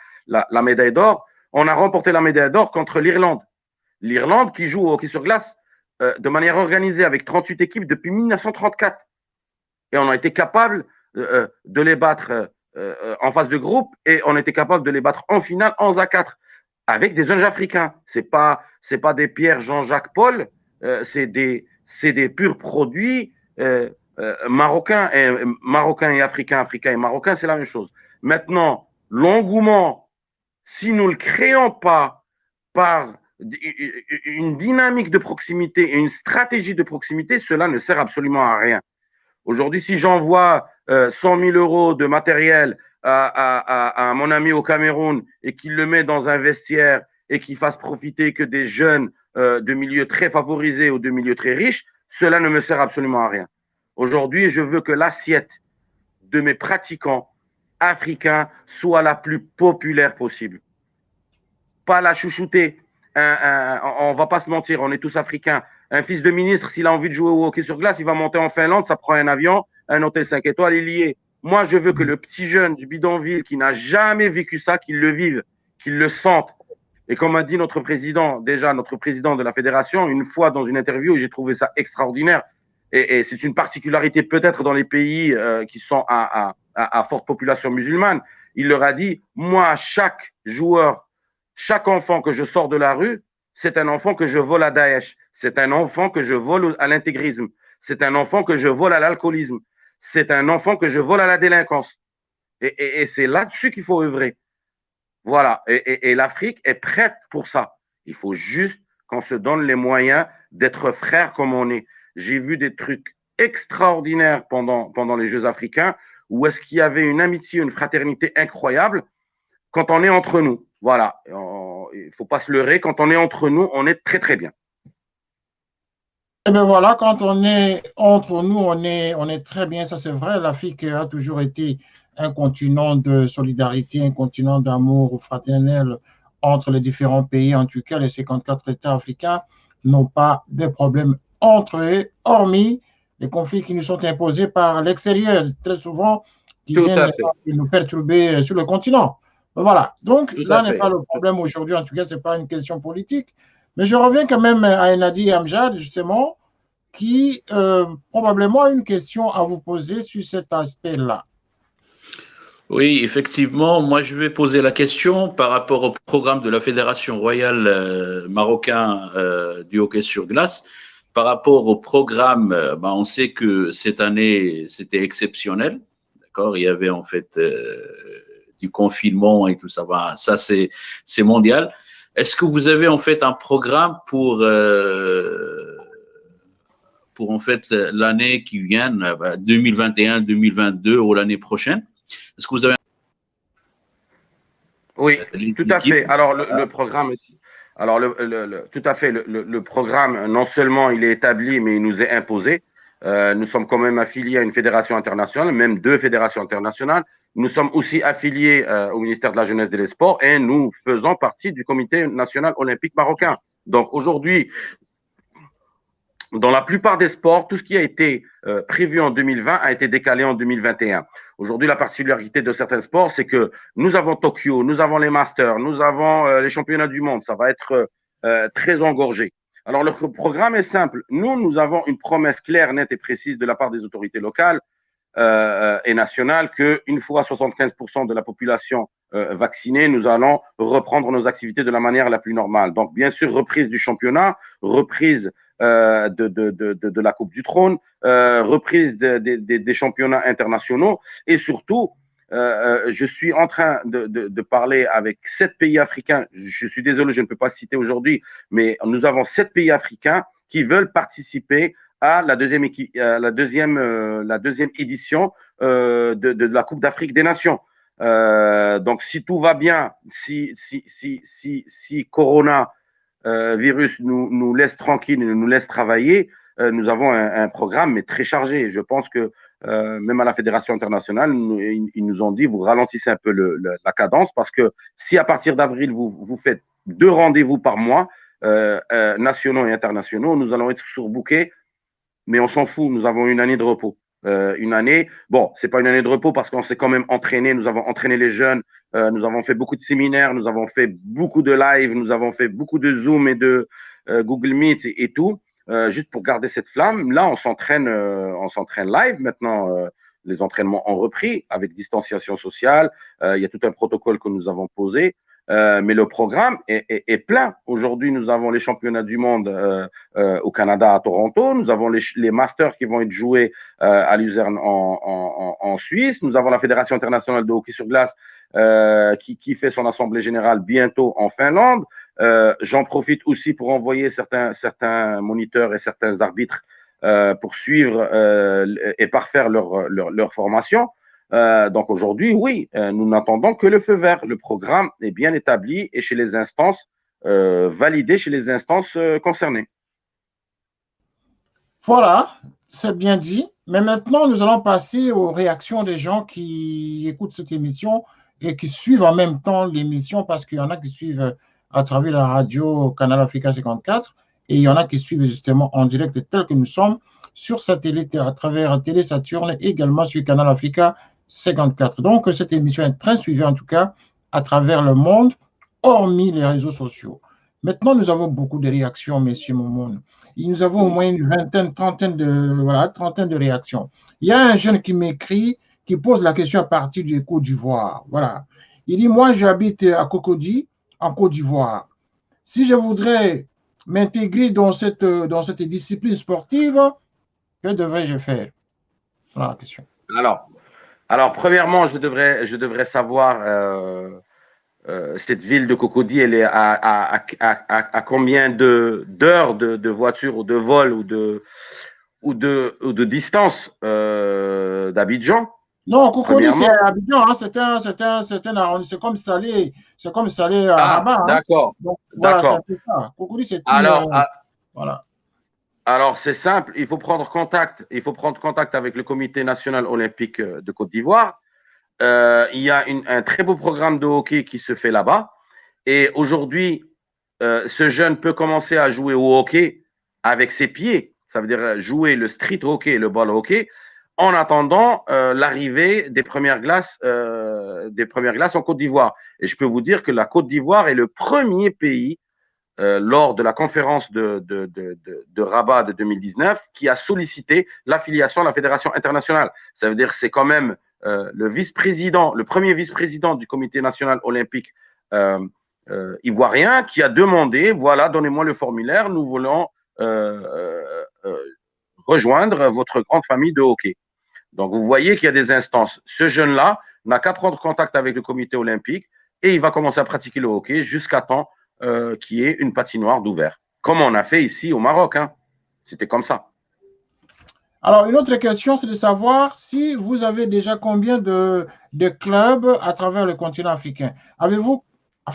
médaille d'or, on a remporté la médaille d'or contre l'Irlande. L'Irlande qui joue au hockey sur glace de manière organisée avec 38 équipes depuis 1934. Et on a été capable de les battre en phase de groupe et on était capable de les battre en finale 11 à 4 avec des jeunes africains. C'est pas des Pierre, Jean-Jacques, Paul, c'est des purs produits marocains et africains, africains et marocains, c'est la même chose. Maintenant, l'engouement, si nous ne le créons pas par une dynamique de proximité et une stratégie de proximité, cela ne sert absolument à rien. Aujourd'hui, si j'envoie 100 000 € de matériel à mon ami au Cameroun et qu'il le met dans un vestiaire et qu'il fasse profiter que des jeunes de milieux très favorisés ou de milieux très riches, cela ne me sert absolument à rien. Aujourd'hui, je veux que l'assiette de mes pratiquants africains soit la plus populaire possible. Pas la chouchouter. On ne va pas se mentir, on est tous africains. Un fils de ministre, s'il a envie de jouer au hockey sur glace, il va monter en Finlande, ça prend un avion, un hôtel 5 étoiles, il y est. Moi, je veux que le petit jeune du bidonville qui n'a jamais vécu ça, qu'il le vive, qu'il le sente. Et comme a dit notre président de la fédération, une fois dans une interview, j'ai trouvé ça extraordinaire. Et c'est une particularité peut-être dans les pays qui sont à forte population musulmane. Il leur a dit, moi, chaque joueur Chaque enfant que je sors de la rue, c'est un enfant que je vole à Daesh. C'est un enfant que je vole à l'intégrisme. C'est un enfant que je vole à l'alcoolisme. C'est un enfant que je vole à la délinquance. Et c'est là-dessus qu'il faut œuvrer. Voilà. Et l'Afrique est prête pour ça. Il faut juste qu'on se donne les moyens d'être frères comme on est. J'ai vu des trucs extraordinaires pendant les Jeux africains où est-ce qu'il y avait une amitié, une fraternité incroyable quand on est entre nous. Voilà. Il ne faut pas se leurrer. Quand on est entre nous, on est très, très bien. Et bien voilà, quand on est entre nous, on est très bien, ça c'est vrai. L'Afrique a toujours été un continent de solidarité, un continent d'amour fraternel entre les différents pays. En tout cas, les 54 États africains n'ont pas de problèmes entre eux, hormis les conflits qui nous sont imposés par l'extérieur, très souvent, qui viennent nous perturber sur le continent. Voilà, donc là n'est pas le problème aujourd'hui, en tout cas, ce n'est pas une question politique. Mais je reviens quand même à Nadi Amjad, justement, qui probablement a une question à vous poser sur cet aspect-là. Oui, effectivement, moi je vais poser la question par rapport au programme de la Fédération royale marocaine du hockey sur glace. Par rapport au programme, on sait que cette année c'était exceptionnel, d'accord. Il y avait en fait du confinement et tout ça. Ça c'est mondial. Est-ce que vous avez en fait un programme pour en fait l'année qui vient, 2021-2022 ou l'année prochaine? Est-ce que vous avez... Oui, tout à fait. Alors, le programme ici. Alors, tout à fait. Le programme, non seulement il est établi, mais il nous est imposé. Nous sommes quand même affiliés à une fédération internationale, même 2 fédérations internationales. Nous sommes aussi affiliés au ministère de la Jeunesse et des Sports et nous faisons partie du Comité national olympique marocain. Donc, aujourd'hui, dans la plupart des sports, tout ce qui a été prévu en 2020 a été décalé en 2021. Aujourd'hui, la particularité de certains sports, c'est que nous avons Tokyo, nous avons les Masters, nous avons les championnats du monde. Ça va être très engorgé. Alors, le programme est simple. Nous avons une promesse claire, nette et précise de la part des autorités locales et nationales qu'une fois 75% de la population vaccinée, nous allons reprendre nos activités de la manière la plus normale. Donc, bien sûr, reprise du championnat, reprise de la Coupe du Trône, reprise des championnats internationaux et surtout, je suis en train de parler avec 7 pays africains. Je suis désolé, je ne peux pas citer aujourd'hui, mais nous avons 7 pays africains qui veulent participer à la deuxième édition de la Coupe d'Afrique des Nations. Donc, si tout va bien, si Corona virus nous laisse tranquille, nous laisse travailler, nous avons un programme mais très chargé. Je pense que même à la Fédération internationale, ils nous ont dit vous ralentissez un peu la cadence parce que si à partir d'avril vous faites 2 rendez-vous par mois, nationaux et internationaux, nous allons être surbookés, mais on s'en fout, nous avons une année de repos. Une année, bon, c'est pas une année de repos parce qu'on s'est quand même entraîné, nous avons entraîné les jeunes, nous avons fait beaucoup de séminaires, nous avons fait beaucoup de live, nous avons fait beaucoup de Zoom et de Google Meet et tout, juste pour garder cette flamme. Là, on s'entraîne live. Maintenant, les entraînements ont repris avec distanciation sociale. Il y a tout un protocole que nous avons posé. Mais le programme est plein. Aujourd'hui, nous avons les championnats du monde au Canada, à Toronto. Nous avons les Masters qui vont être joués à Luzerne en Suisse. Nous avons la Fédération internationale de hockey sur glace qui fait son assemblée générale bientôt en Finlande. J'en profite aussi pour envoyer certains moniteurs et certains arbitres pour suivre et parfaire leur formation. Donc aujourd'hui, oui, nous n'attendons que le feu vert. Le programme est bien établi et chez les instances, validé chez les instances concernées. Voilà, c'est bien dit. Mais maintenant, nous allons passer aux réactions des gens qui écoutent cette émission et qui suivent en même temps l'émission parce qu'il y en a qui suivent à travers la radio Canal Africa 54 et il y en a qui suivent justement en direct tel que nous sommes sur satellite à travers Télé Saturne et également sur Canal Africa 54. Donc, cette émission est très suivie, en tout cas, à travers le monde, hormis les réseaux sociaux. Maintenant, nous avons beaucoup de réactions, messieurs Momoun. Nous avons au moins une trentaine de réactions. Il y a un jeune qui m'écrit, qui pose la question à partir du Côte d'Ivoire. Voilà. Il dit, moi, j'habite à Cocody, en Côte d'Ivoire. Si je voudrais m'intégrer dans cette discipline sportive, que devrais-je faire? Voilà la question. Alors, premièrement, je devrais savoir cette ville de Cocody, elle est à combien d'heures de voiture ou de vol ou de distance d'Abidjan? Non, Cocody, c'est Abidjan, hein, c'est un arrondissement, c'est comme Salé à Rabat. Hein. D'accord. Donc, voilà, c'est un peu ça. Cocody, c'est voilà. Alors, c'est simple, il faut prendre contact avec le Comité national olympique de Côte d'Ivoire. Il y a un très beau programme de hockey qui se fait là-bas. Et aujourd'hui, ce jeune peut commencer à jouer au hockey avec ses pieds. Ça veut dire jouer le street hockey et le ball hockey en attendant l'arrivée des premières glaces en Côte d'Ivoire. Et je peux vous dire que la Côte d'Ivoire est le premier pays lors de la conférence de Rabat de 2019 qui a sollicité l'affiliation à la Fédération internationale. Ça veut dire que c'est quand même le premier vice-président du Comité national olympique ivoirien qui a demandé, voilà, donnez-moi le formulaire, nous voulons rejoindre votre grande famille de hockey. Donc, vous voyez qu'il y a des instances. Ce jeune-là n'a qu'à prendre contact avec le comité olympique et il va commencer à pratiquer le hockey jusqu'à temps qu'il y ait une patinoire d'ouvert. Comme on a fait ici au Maroc. Hein. C'était comme ça. Alors, une autre question, c'est de savoir si vous avez déjà combien de clubs à travers le continent africain.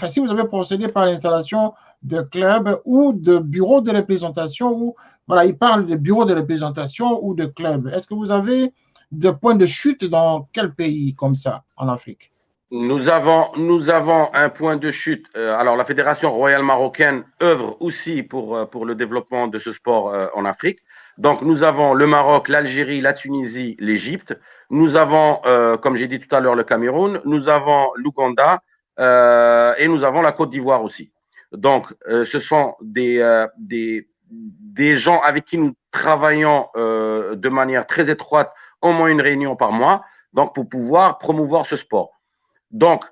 Si vous avez procédé par l'installation de clubs ou de bureaux de représentation, ou voilà, il parle de bureaux de représentation ou de clubs. Est-ce que vous avez des points de chute dans quel pays comme ça en Afrique? Nous avons un point de chute. Alors, la Fédération royale marocaine œuvre aussi pour le développement de ce sport en Afrique. Donc, nous avons le Maroc, l'Algérie, la Tunisie, l'Égypte. Nous avons, comme j'ai dit tout à l'heure, le Cameroun. Nous avons l'Ouganda et nous avons la Côte d'Ivoire aussi. Donc, ce sont des gens avec qui nous travaillons de manière très étroite, au moins une réunion par mois, donc pour pouvoir promouvoir ce sport. Donc,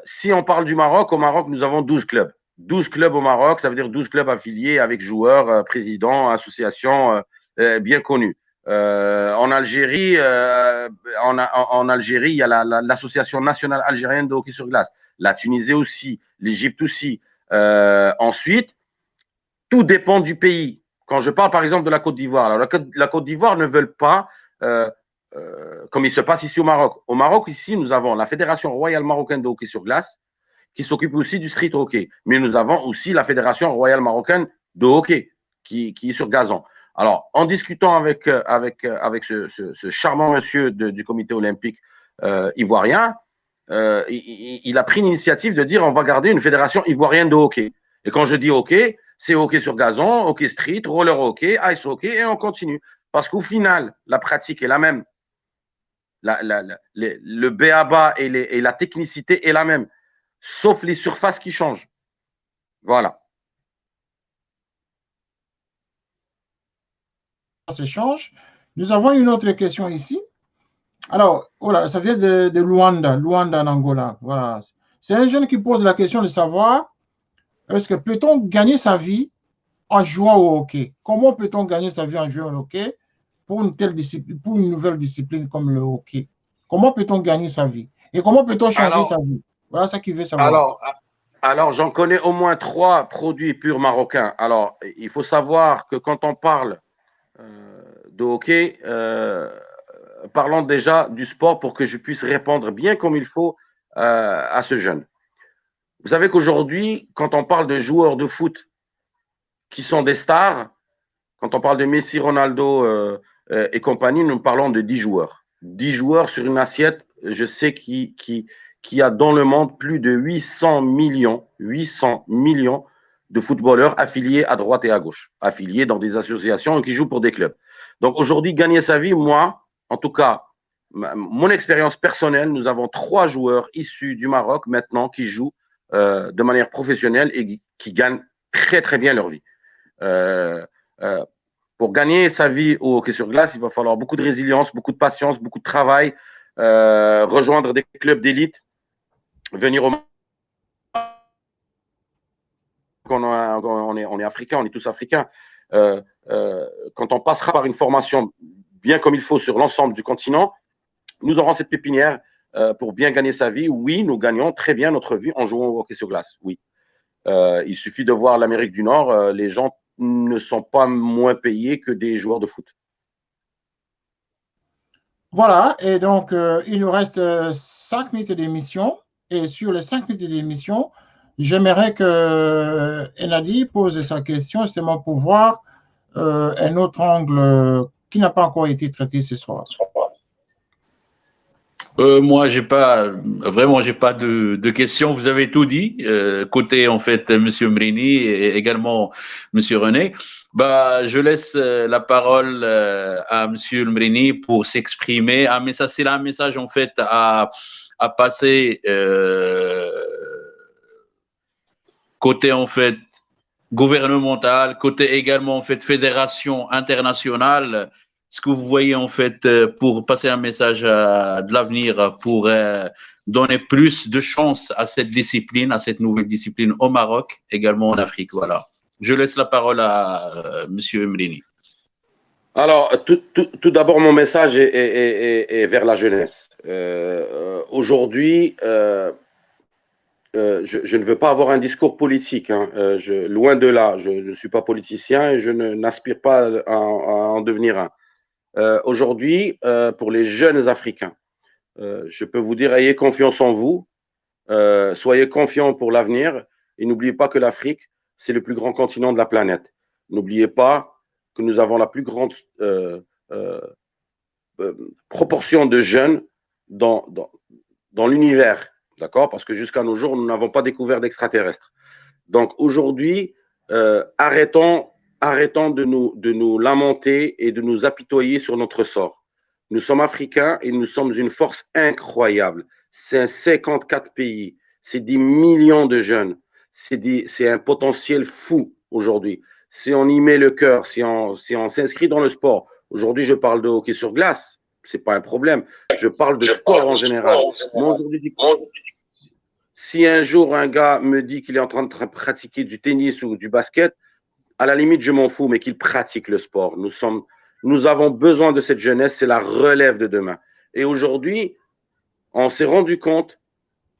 si on parle du Maroc, au Maroc, nous avons 12 clubs. 12 clubs au Maroc, ça veut dire 12 clubs affiliés avec joueurs, présidents, associations bien connus. En Algérie, il y a l'association nationale algérienne de hockey sur glace. La Tunisie aussi, l'Égypte aussi. Ensuite, tout dépend du pays. Quand je parle par exemple de la Côte d'Ivoire, alors la Côte d'Ivoire ne veut pas, comme il se passe ici au Maroc. Au Maroc, ici, nous avons la Fédération royale marocaine de hockey sur glace qui s'occupe aussi du street hockey. Mais nous avons aussi la Fédération royale marocaine de hockey qui est sur gazon. Alors, en discutant avec ce charmant monsieur du comité olympique ivoirien, il a pris l'initiative de dire on va garder une fédération ivoirienne de hockey. Et quand je dis hockey, c'est hockey sur gazon, hockey street, roller hockey, ice hockey, et on continue. Parce qu'au final, la pratique est la même. Le b.a.-ba et la technicité est la même, sauf les surfaces qui changent. Voilà. Nous avons une autre question ici. Alors, voilà, ça vient de Luanda en Angola. Voilà. C'est un jeune qui pose la question de savoir est-ce que peut-on gagner sa vie en jouant au hockey? Comment peut-on gagner sa vie en jouant au hockey pour une telle discipline, pour une nouvelle discipline comme le hockey? Comment peut-on gagner sa vie? Et comment peut-on changer sa vie? Voilà ça qu'il veut savoir. Alors j'en connais au moins 3 produits purs marocains. Alors, il faut savoir que quand on parle de hockey, parlons déjà du sport pour que je puisse répondre bien comme il faut à ce jeune. Vous savez qu'aujourd'hui, quand on parle de joueurs de foot qui sont des stars, quand on parle de Messi, Ronaldo et compagnie, nous parlons de 10 joueurs. 10 joueurs sur une assiette, je sais qu'il y a dans le monde plus de 800 millions de footballeurs affiliés à droite et à gauche, affiliés dans des associations et qui jouent pour des clubs. Donc aujourd'hui, gagner sa vie, moi, en tout cas, mon expérience personnelle, nous avons 3 joueurs issus du Maroc maintenant qui jouent de manière professionnelle et qui gagnent très très bien leur vie. Pour gagner sa vie au hockey sur glace, il va falloir beaucoup de résilience, beaucoup de patience, beaucoup de travail, rejoindre des clubs d'élite, venir au on est africains, on est tous africains. Quand on passera par une formation bien comme il faut sur l'ensemble du continent, nous aurons cette pépinière pour bien gagner sa vie. Oui, nous gagnons très bien notre vie en jouant au hockey sur glace. Oui. Il suffit de voir l'Amérique du Nord, les gens ne sont pas moins payés que des joueurs de foot. Voilà, et donc il nous reste 5 minutes d'émission. Et sur les 5 minutes d'émission, j'aimerais que Enadi pose sa question justement pour voir un autre angle qui n'a pas encore été traité ce soir. Moi, j'ai pas de questions. Vous avez tout dit. Côté en fait, Monsieur Mrini et également Monsieur René. Bah, je laisse la parole à Monsieur Mrini pour s'exprimer. C'est là un message en fait à passer côté en fait gouvernemental, côté également en fait fédération internationale. Ce que vous voyez en fait pour passer un message de l'avenir, pour donner plus de chance à cette discipline, à cette nouvelle discipline au Maroc, également en Afrique. Voilà. Je laisse la parole à Monsieur Mrini. Alors, tout d'abord, mon message est vers la jeunesse. Aujourd'hui, je ne veux pas avoir un discours politique. Hein. Loin de là, je ne suis pas politicien et je n'aspire pas à en devenir un. Aujourd'hui, pour les jeunes Africains, je peux vous dire, ayez confiance en vous, soyez confiants pour l'avenir et n'oubliez pas que l'Afrique, c'est le plus grand continent de la planète. N'oubliez pas que nous avons la plus grande proportion de jeunes dans l'univers, d'accord? Parce que jusqu'à nos jours, nous n'avons pas découvert d'extraterrestres. Donc aujourd'hui, arrêtons de nous lamenter et de nous apitoyer sur notre sort. Nous sommes africains et nous sommes une force incroyable. C'est 54 pays, c'est des millions de jeunes, c'est un potentiel fou aujourd'hui. Si on y met le cœur, si on s'inscrit dans le sport, aujourd'hui je parle de hockey sur glace, c'est pas un problème. Je parle de sport en général. Moi, aujourd'hui, si un jour un gars me dit qu'il est en train de pratiquer du tennis ou du basket, à la limite, je m'en fous, mais qu'il pratique le sport. Nous avons besoin de cette jeunesse, c'est la relève de demain. Et aujourd'hui, on s'est rendu compte,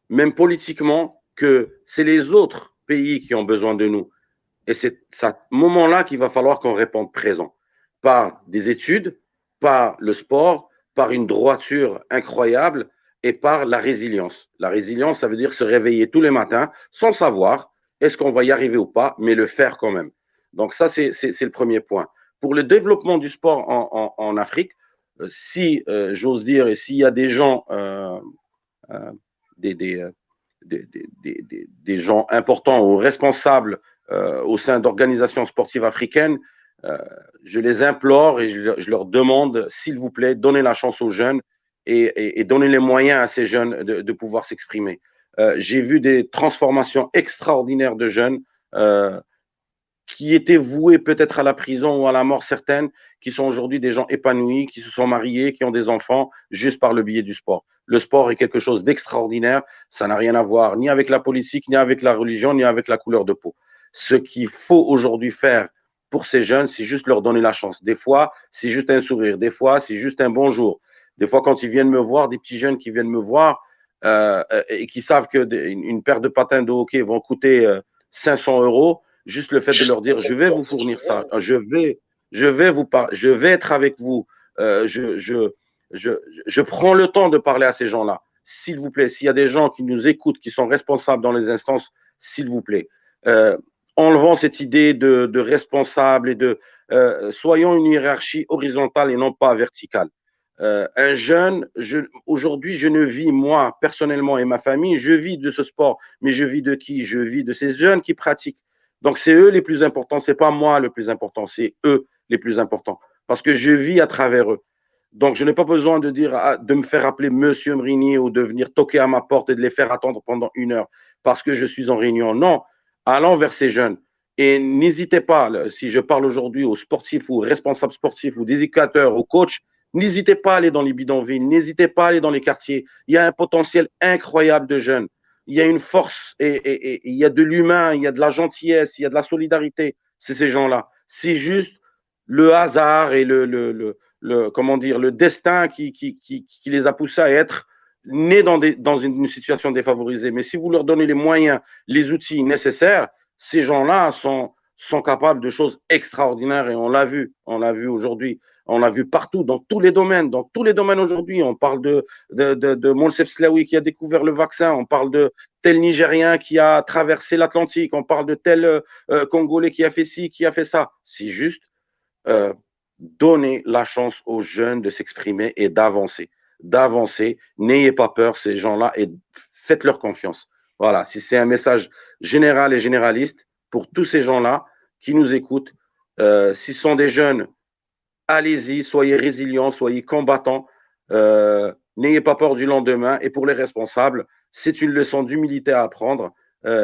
même politiquement, que c'est les autres pays qui ont besoin de nous. Et c'est à ce moment-là qu'il va falloir qu'on réponde présent, par des études, par le sport, par une droiture incroyable et par la résilience. La résilience, ça veut dire se réveiller tous les matins sans savoir est-ce qu'on va y arriver ou pas, mais le faire quand même. Donc ça, c'est le premier point. Pour le développement du sport en Afrique, si j'ose dire, et s'il y a des gens, des gens importants ou responsables au sein d'organisations sportives africaines, je les implore et je leur demande, s'il vous plaît, donnez la chance aux jeunes et donnez les moyens à ces jeunes de pouvoir s'exprimer. J'ai vu des transformations extraordinaires de jeunes qui étaient voués peut-être à la prison ou à la mort certaines, qui sont aujourd'hui des gens épanouis, qui se sont mariés, qui ont des enfants, juste par le biais du sport. Le sport est quelque chose d'extraordinaire, ça n'a rien à voir ni avec la politique, ni avec la religion, ni avec la couleur de peau. Ce qu'il faut aujourd'hui faire pour ces jeunes, c'est juste leur donner la chance. Des fois, c'est juste un sourire, des fois, c'est juste un bonjour. Des fois, quand ils viennent me voir, des petits jeunes qui viennent me voir et qui savent qu'une paire de patins de hockey vont coûter 500 €, juste le fait de leur dire, je vais vous fournir ça, je vais être avec vous, je prends le temps de parler à ces gens-là. S'il vous plaît, s'il y a des gens qui nous écoutent, qui sont responsables dans les instances, s'il vous plaît, enlevons cette idée de responsable et soyons une hiérarchie horizontale et non pas verticale. Un jeune, aujourd'hui, je ne vis, moi, personnellement et ma famille, je vis de ce sport, mais je vis de qui? Je vis de ces jeunes qui pratiquent. Donc, c'est eux les plus importants, c'est pas moi le plus important, c'est eux les plus importants, parce que je vis à travers eux. Donc, je n'ai pas besoin de me faire appeler Monsieur Mrini ou de venir toquer à ma porte et de les faire attendre pendant 1 heure parce que je suis en réunion. Non, allons vers ces jeunes. Et n'hésitez pas, si je parle aujourd'hui aux sportifs ou aux responsables sportifs ou des éducateurs, aux coachs, n'hésitez pas à aller dans les bidonvilles, n'hésitez pas à aller dans les quartiers. Il y a un potentiel incroyable de jeunes. il y a une force et il y a de l'humain, il y a de la gentillesse, il y a de la solidarité. C'est ces gens-là. C'est juste le hasard et comment dire, le destin qui les a poussés à être nés dans une situation défavorisée. Mais si vous leur donnez les moyens, les outils nécessaires, ces gens-là sont capables de choses extraordinaires et on l'a vu aujourd'hui. On l'a vu partout, dans tous les domaines. Dans tous les domaines aujourd'hui, on parle de Moncef Slaoui qui a découvert le vaccin, on parle de tel Nigérien qui a traversé l'Atlantique, on parle de tel Congolais qui a fait ci, qui a fait ça. C'est juste donner la chance aux jeunes de s'exprimer et d'avancer. N'ayez pas peur, ces gens-là, et faites-leur confiance. Voilà, si c'est un message général et généraliste pour tous ces gens-là qui nous écoutent, s'ils sont des jeunes, allez-y, soyez résilients, soyez combattants, n'ayez pas peur du lendemain. Et pour les responsables, c'est une leçon d'humilité à apprendre.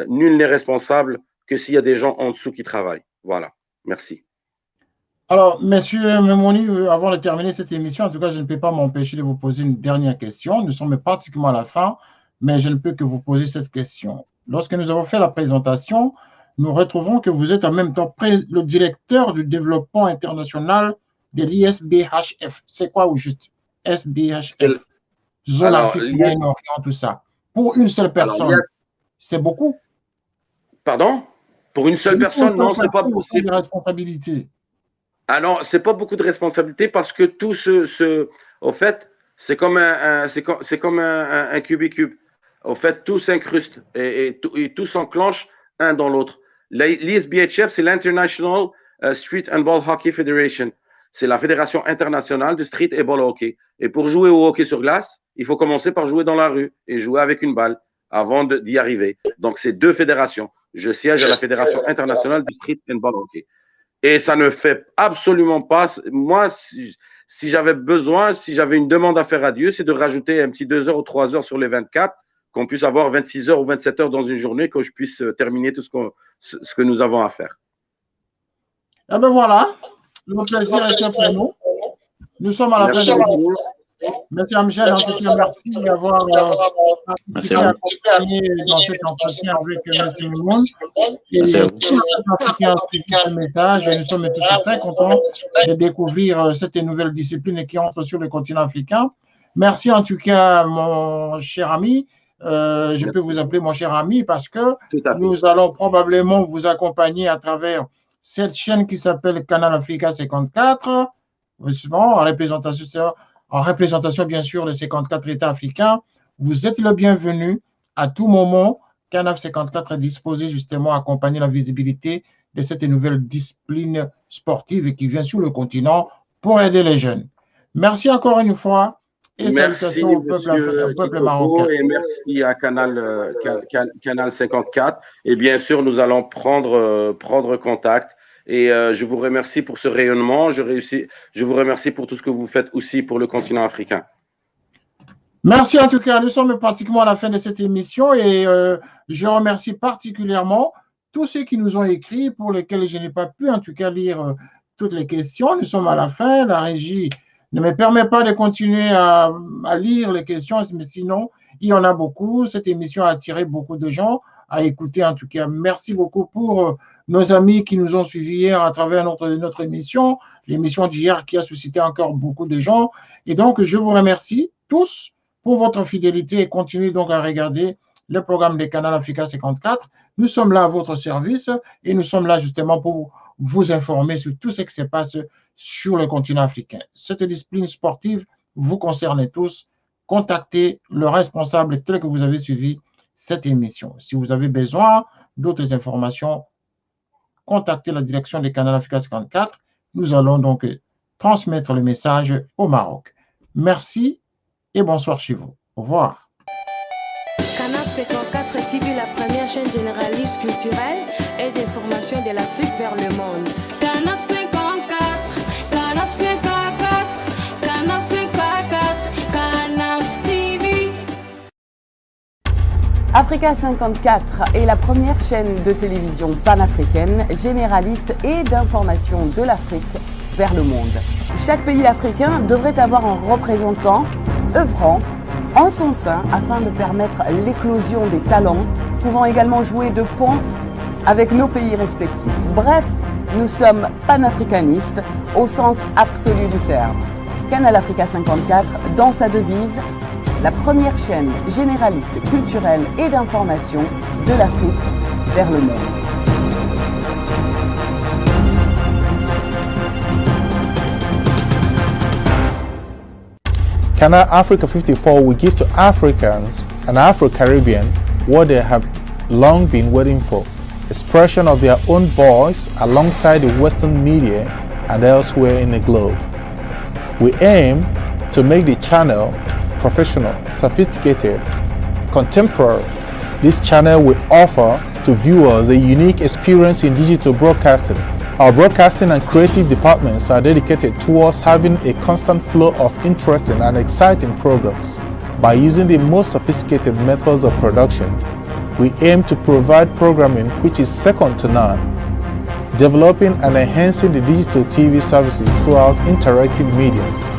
Nul n'est responsable que s'il y a des gens en dessous qui travaillent. Voilà, merci. Alors, Monsieur Memoni, avant de terminer cette émission, en tout cas, je ne peux pas m'empêcher de vous poser une dernière question. Nous sommes pratiquement à la fin, mais je ne peux que vous poser cette question. Lorsque nous avons fait la présentation, nous retrouvons que vous êtes en même temps le directeur du développement international de l'ISBHF. C'est quoi au juste? SBHF. Zone Afrique, Moyen-Orient, tout ça. Pour une seule personne, c'est beaucoup? Pardon? Pour une seule personne, non, c'est pas beaucoup. C'est de responsabilité. Ah non, c'est pas beaucoup de responsabilité parce que tout au fait, c'est comme un cubicube. Au fait, tout s'incruste et tout s'enclenche un dans l'autre. L'ISBHF, c'est l'International Street and Ball Hockey Federation. C'est la fédération internationale de street et ball hockey. Et pour jouer au hockey sur glace, il faut commencer par jouer dans la rue et jouer avec une balle avant d'y arriver. Donc, c'est deux fédérations. Je siège à la fédération internationale du street and ball hockey. Et ça ne fait absolument pas. Moi, si j'avais besoin, si j'avais une demande à faire à Dieu, c'est de rajouter un petit 2 heures ou 3 heures sur les 24, qu'on puisse avoir 26 heures ou 27 heures dans une journée, que je puisse terminer tout ce que nous avons à faire. Eh bien voilà, le plaisir est pour nous. Nous sommes à la fin de l'émission. Monsieur Amjad, en tout cas, merci d'avoir participé dans cet entretien avec M. Mimoun. Et tous les Africains suivent ce message. Nous sommes tous très contents de découvrir cette nouvelle discipline qui entre sur le continent africain. Merci en tout cas, mon cher ami. Je peux vous appeler mon cher ami parce que nous allons probablement vous accompagner à travers cette chaîne qui s'appelle Canal Africa 54, en représentation bien sûr des 54 États africains. Vous êtes le bienvenu à tout moment. Canal 54 est disposé justement à accompagner la visibilité de cette nouvelle discipline sportive qui vient sur le continent pour aider les jeunes. Merci encore une fois. Et merci au peuple marocain. Et merci à Canal 54. Et bien sûr, nous allons prendre contact. Et je vous remercie pour ce rayonnement. Je vous remercie pour tout ce que vous faites aussi pour le continent africain. Merci en tout cas. Nous sommes pratiquement à la fin de cette émission et je remercie particulièrement tous ceux qui nous ont écrit, pour lesquels je n'ai pas pu en tout cas lire toutes les questions. Nous sommes à la fin. La régie ne me permet pas de continuer à lire les questions, mais sinon, il y en a beaucoup. Cette émission a attiré beaucoup de gens à écouter. En tout cas, merci beaucoup pour nos amis qui nous ont suivis hier à travers notre émission, l'émission d'hier qui a suscité encore beaucoup de gens. Et donc, je vous remercie tous pour votre fidélité et continuez donc à regarder le programme de Canal Africa 54. Nous sommes là à votre service et nous sommes là justement pour vous informer sur tout ce qui se passe sur le continent africain. Cette discipline sportive vous concerne tous. Contactez le responsable tel que vous avez suivi cette émission. Si vous avez besoin d'autres informations, contactez la direction de Canal Africa 54. Nous allons donc transmettre le message au Maroc. Merci et bonsoir chez vous. Au revoir. Canal 54 TV, la première chaîne généraliste culturelle et d'information de l'Afrique vers le monde. Canal 54, Canal 54, Canal 54, Canal TV. Africa 54 est la première chaîne de télévision panafricaine, généraliste et d'information de l'Afrique vers le monde. Chaque pays africain devrait avoir un représentant œuvrant en son sein afin de permettre l'éclosion des talents, pouvant également jouer de pont avec nos pays respectifs. Bref, nous sommes panafricanistes au sens absolu du terme. Canal Africa 54, dans sa devise, la première chaîne généraliste culturelle et d'information de l'Afrique vers le monde. Canal Africa 54 will give to Africans and Afro-Caribbean what they have long been waiting for, expression of their own voice alongside the Western media and elsewhere in the globe. We aim to make the channel professional, sophisticated, contemporary. This channel will offer to viewers a unique experience in digital broadcasting. Our broadcasting and creative departments are dedicated towards having a constant flow of interesting and exciting programs. By using the most sophisticated methods of production, we aim to provide programming which is second to none, developing and enhancing the digital TV services throughout interactive mediums.